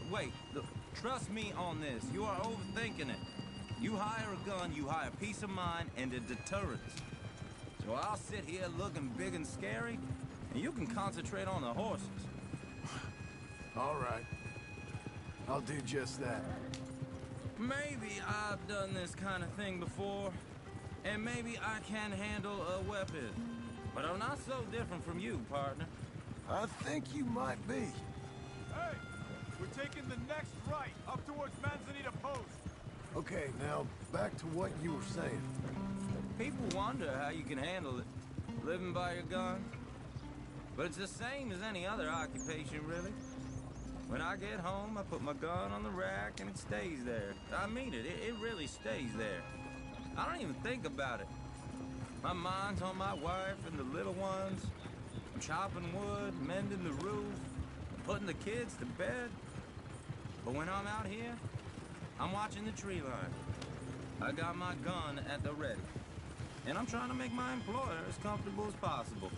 Wait, look, trust me on this. You are overthinking it. You hire a gun, you hire peace of mind and a deterrence. So I'll sit here looking big and scary, and you can concentrate on the horses. All right. I'll do just that. Maybe I've done this kind of thing before, and maybe I can handle a weapon. But I'm not so different from you, partner. I think you might be. Hey! We're taking the next right, up towards Manzanita Post. Okay, now back to what you were saying. People wonder how you can handle it, living by your gun. But it's the same as any other occupation, really. When I get home, I put my gun on the rack and it stays there. I mean it, it really stays there. I don't even think about it. My mind's on my wife and the little ones. I'm chopping wood, mending the roof, putting the kids to bed. But when I'm out here, I'm watching the tree line. I got my gun at the ready. And I'm trying to make my employer as comfortable as possible.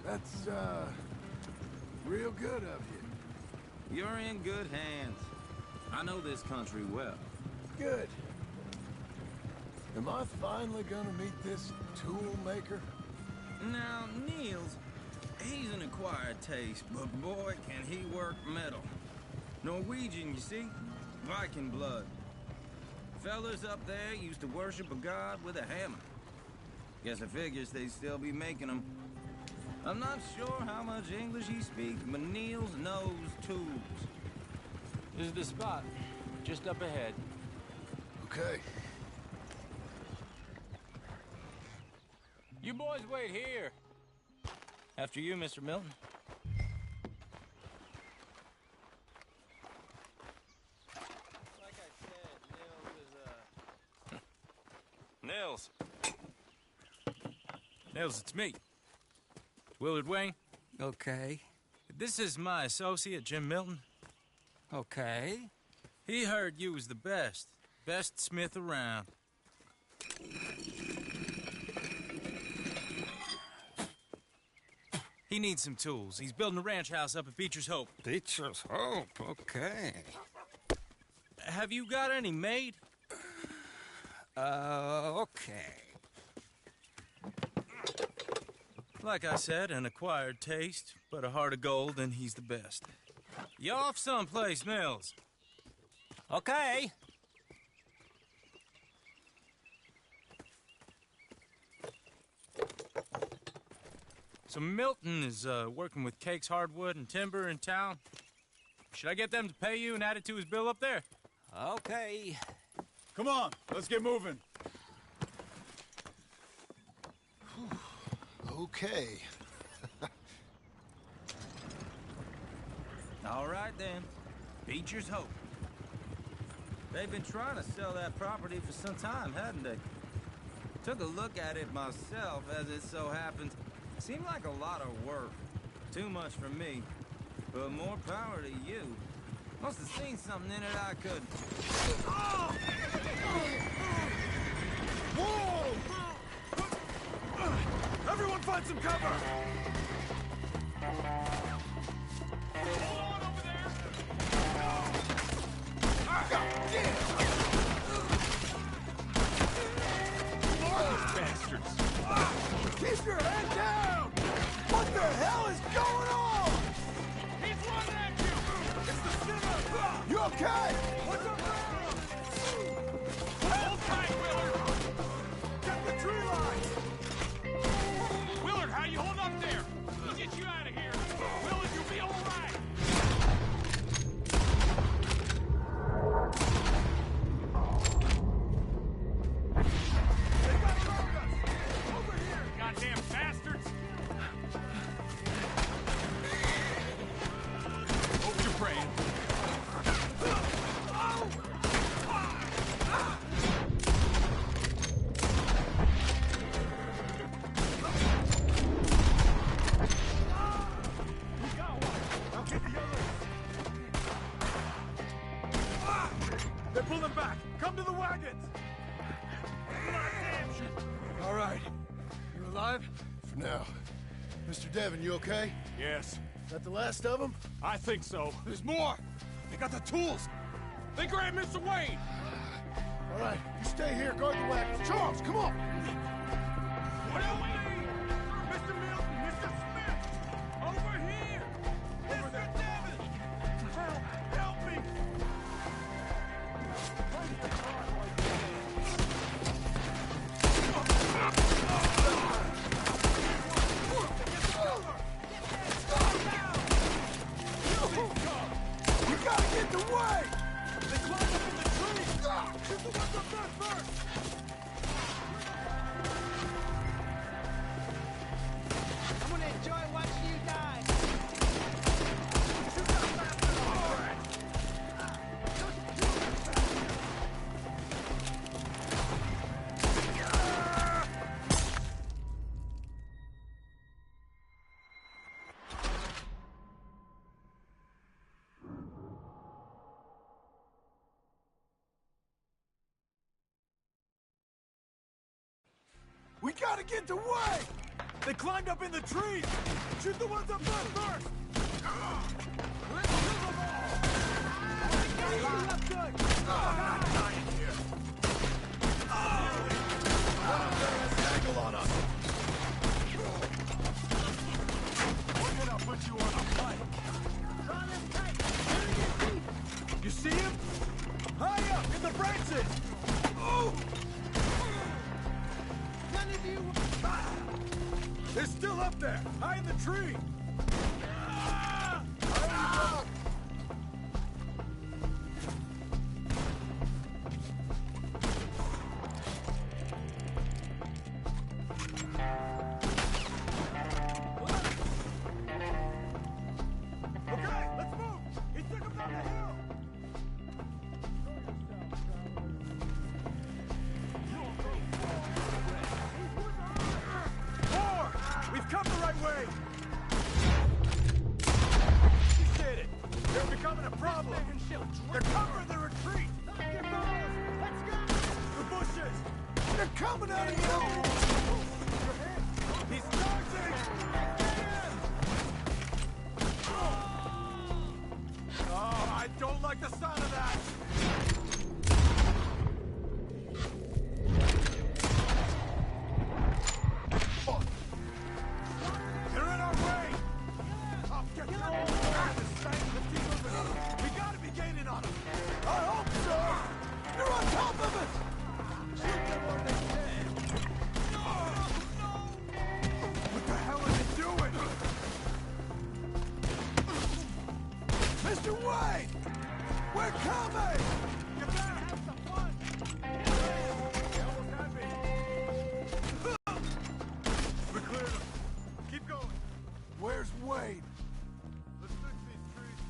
That's, real good of you. You're in good hands. I know this country well. Good. Am I finally gonna meet this tool maker? Now, Niels, he's an acquired taste, but boy, can he work metal. Norwegian, you see? Viking blood. Fellas up there used to worship a god with a hammer. Guess I figures they'd still be making them. I'm not sure how much English he speaks, but Niels knows tools. This is the spot, just up ahead. Okay. You boys wait here. After you, Mr. Milton. Like I said, Nils. Nils, it's me. Willard Wayne. Okay. This is my associate, Jim Milton. Okay. He heard you was the best. Best smith around. He needs some tools. He's building a ranch house up at Beecher's Hope. Beecher's Hope, okay. Have you got any made? Okay. Like I said, an acquired taste, but a heart of gold, and he's the best. You off someplace, Mills? Okay. So Milton is working with Cakes Hardwood and Timber in town. Should I get them to pay you and add it to his bill up there? Okay. Come on, let's get moving. Okay. All right, then. Beecher's Hope. They've been trying to sell that property for some time, hadn't they? Took a look at it myself, as it so happens. Seemed like a lot of work. Too much for me. But more power to you. Must have seen something in it I couldn't. Oh! Whoa! Everyone find some cover! Hold on over there! Bastards! Keep your head down! What the hell is going on? He's running at you! It's the sinner! You okay? What's up, hold tight, Willard! Get the tree line! Willard, how you holding up back! Come to the wagons! All right. You alive? For now. Mr. Devon, you okay? Yes. Is that the last of them? I think so. There's more! They got the tools! They grabbed Mr. Wayne! All right, you stay here, guard the wagons. Charles, come on! What are we? Mr. Milton, Mr. Smith! Over here! Mr. Devon! Help me! You gotta get the way! They climbed up in the trees! Shoot the ones up there first! I'm gonna enjoy watching you die. Shoot that bastard on the track! We gotta get the way! They climbed up in the trees! Shoot the ones up there first! Let's kill them all! Left good! One of them has an angle on us. We're gonna put you on a fight! You see him? High up in the branches! Oh! None of you... They're still up there, high in the tree! Okay, let's move! He took him down the hill! More! We've come the right way! You did it! They're becoming a problem! They're covering the retreat! Let's go! The bushes! They're coming out of you! He's charging! Oh, I don't like the sound of that! They're in our way! I'll get you all this thing. Let's keep moving. We gotta be gaining on them! I hope so! They're on top of us! Shoot them where they stand! No! What the hell are they doing? Mr. Wayne! We're coming! You better have some fun! They almost had me. We cleared them. Keep going. Where's Wayne? Let's fix these trees.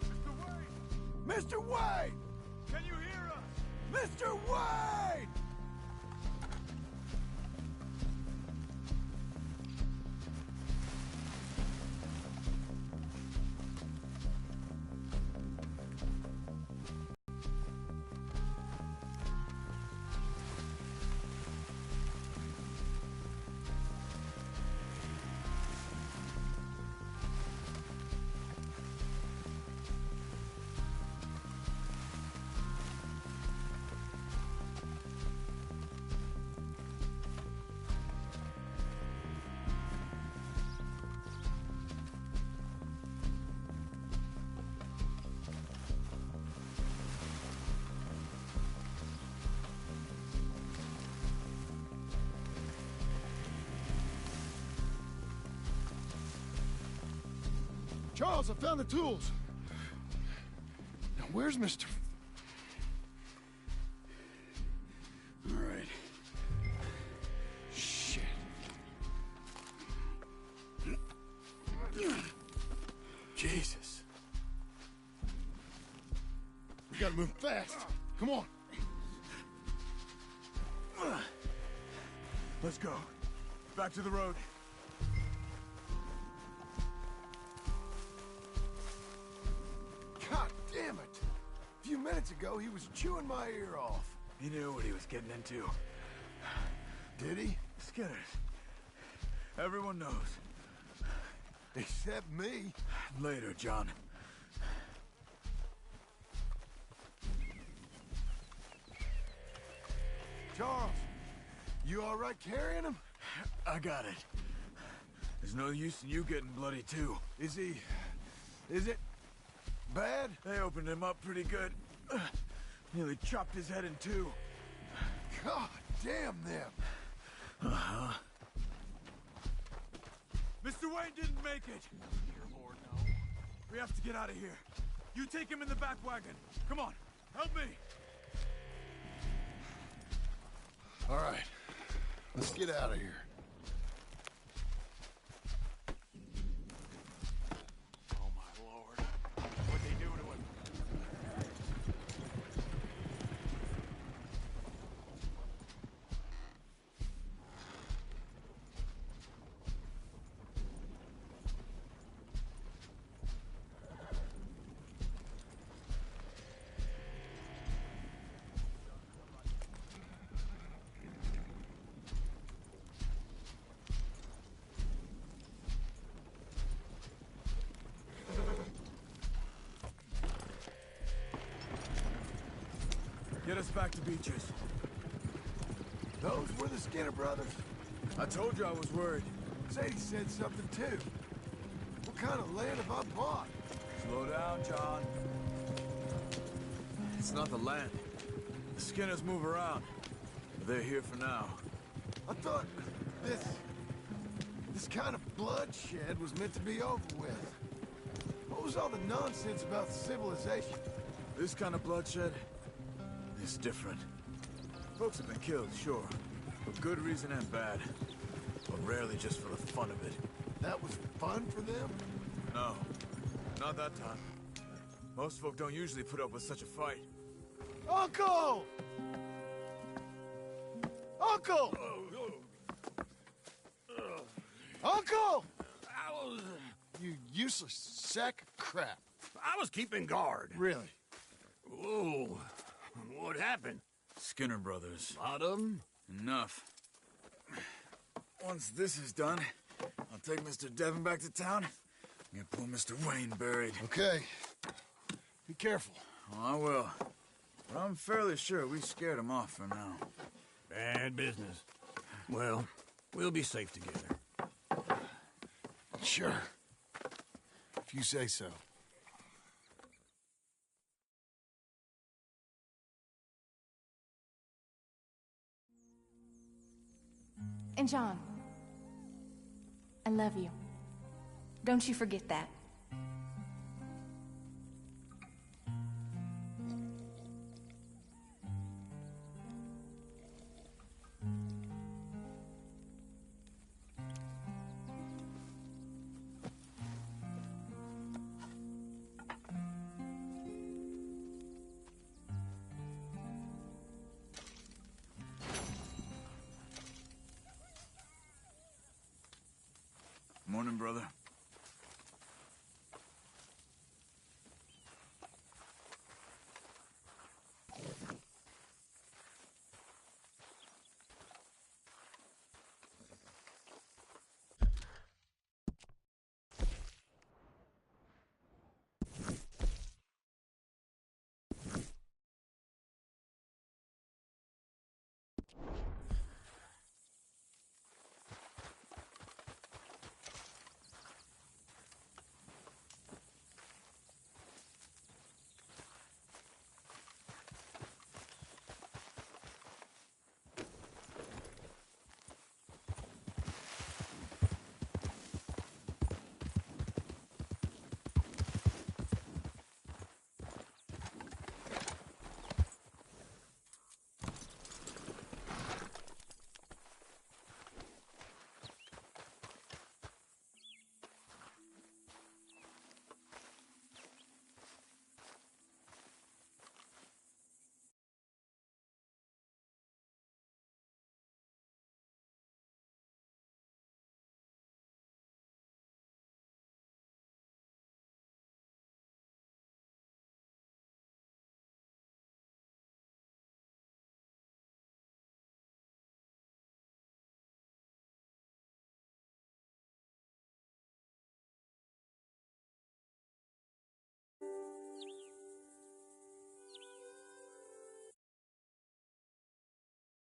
Mr. Wayne! Mr. Wayne! Can you hear us? Mr. Wayne! Charles, I found the tools. Now, where's Mr. All right. Shit. Jesus. We gotta move fast. Come on. Let's go. Back to the road. God damn it! If you minutes ago, he was chewing my ear off. He knew what he was getting into. Did he? Skinners. Everyone knows. Except me. Later, John. Charles, you all right carrying him? I got it. There's no use in you getting bloody, too. Is it bad? They opened him up pretty good. Nearly chopped his head in two. God damn them. Uh-huh. Mr. Wayne didn't make it. Dear Lord, no. We have to get out of here. You take him in the back wagon. Come on, help me. All right, let's get out of here. Oh, my Lord. What'd they do to him? Get us back to Beaches. Those were the Skinner brothers. I told you I was worried. Sadie said something too. What kind of land have I bought? Slow down, John. It's not the land. The Skinners move around. They're here for now. I thought this kind of bloodshed was meant to be over with. What was all the nonsense about civilization? This kind of bloodshed is different. Folks have been killed, sure. For good reason and bad. But rarely just for the fun of it. That was fun for them? No, not that time. Most folk don't usually put up with such a fight. Uncle! Uncle! Uncle! You useless sack of crap. I was keeping guard. Really? Whoa. What happened? Skinner brothers. Lot of them? Enough. Once this is done, I'll take Mr. Devon back to town and get poor Mr. Wayne buried. Okay. Be careful. Oh, I will. But I'm fairly sure we scared him off for now. Bad business. Well, we'll be safe together. Sure. If you say so. And John, I love you. Don't you forget that. Morning, brother.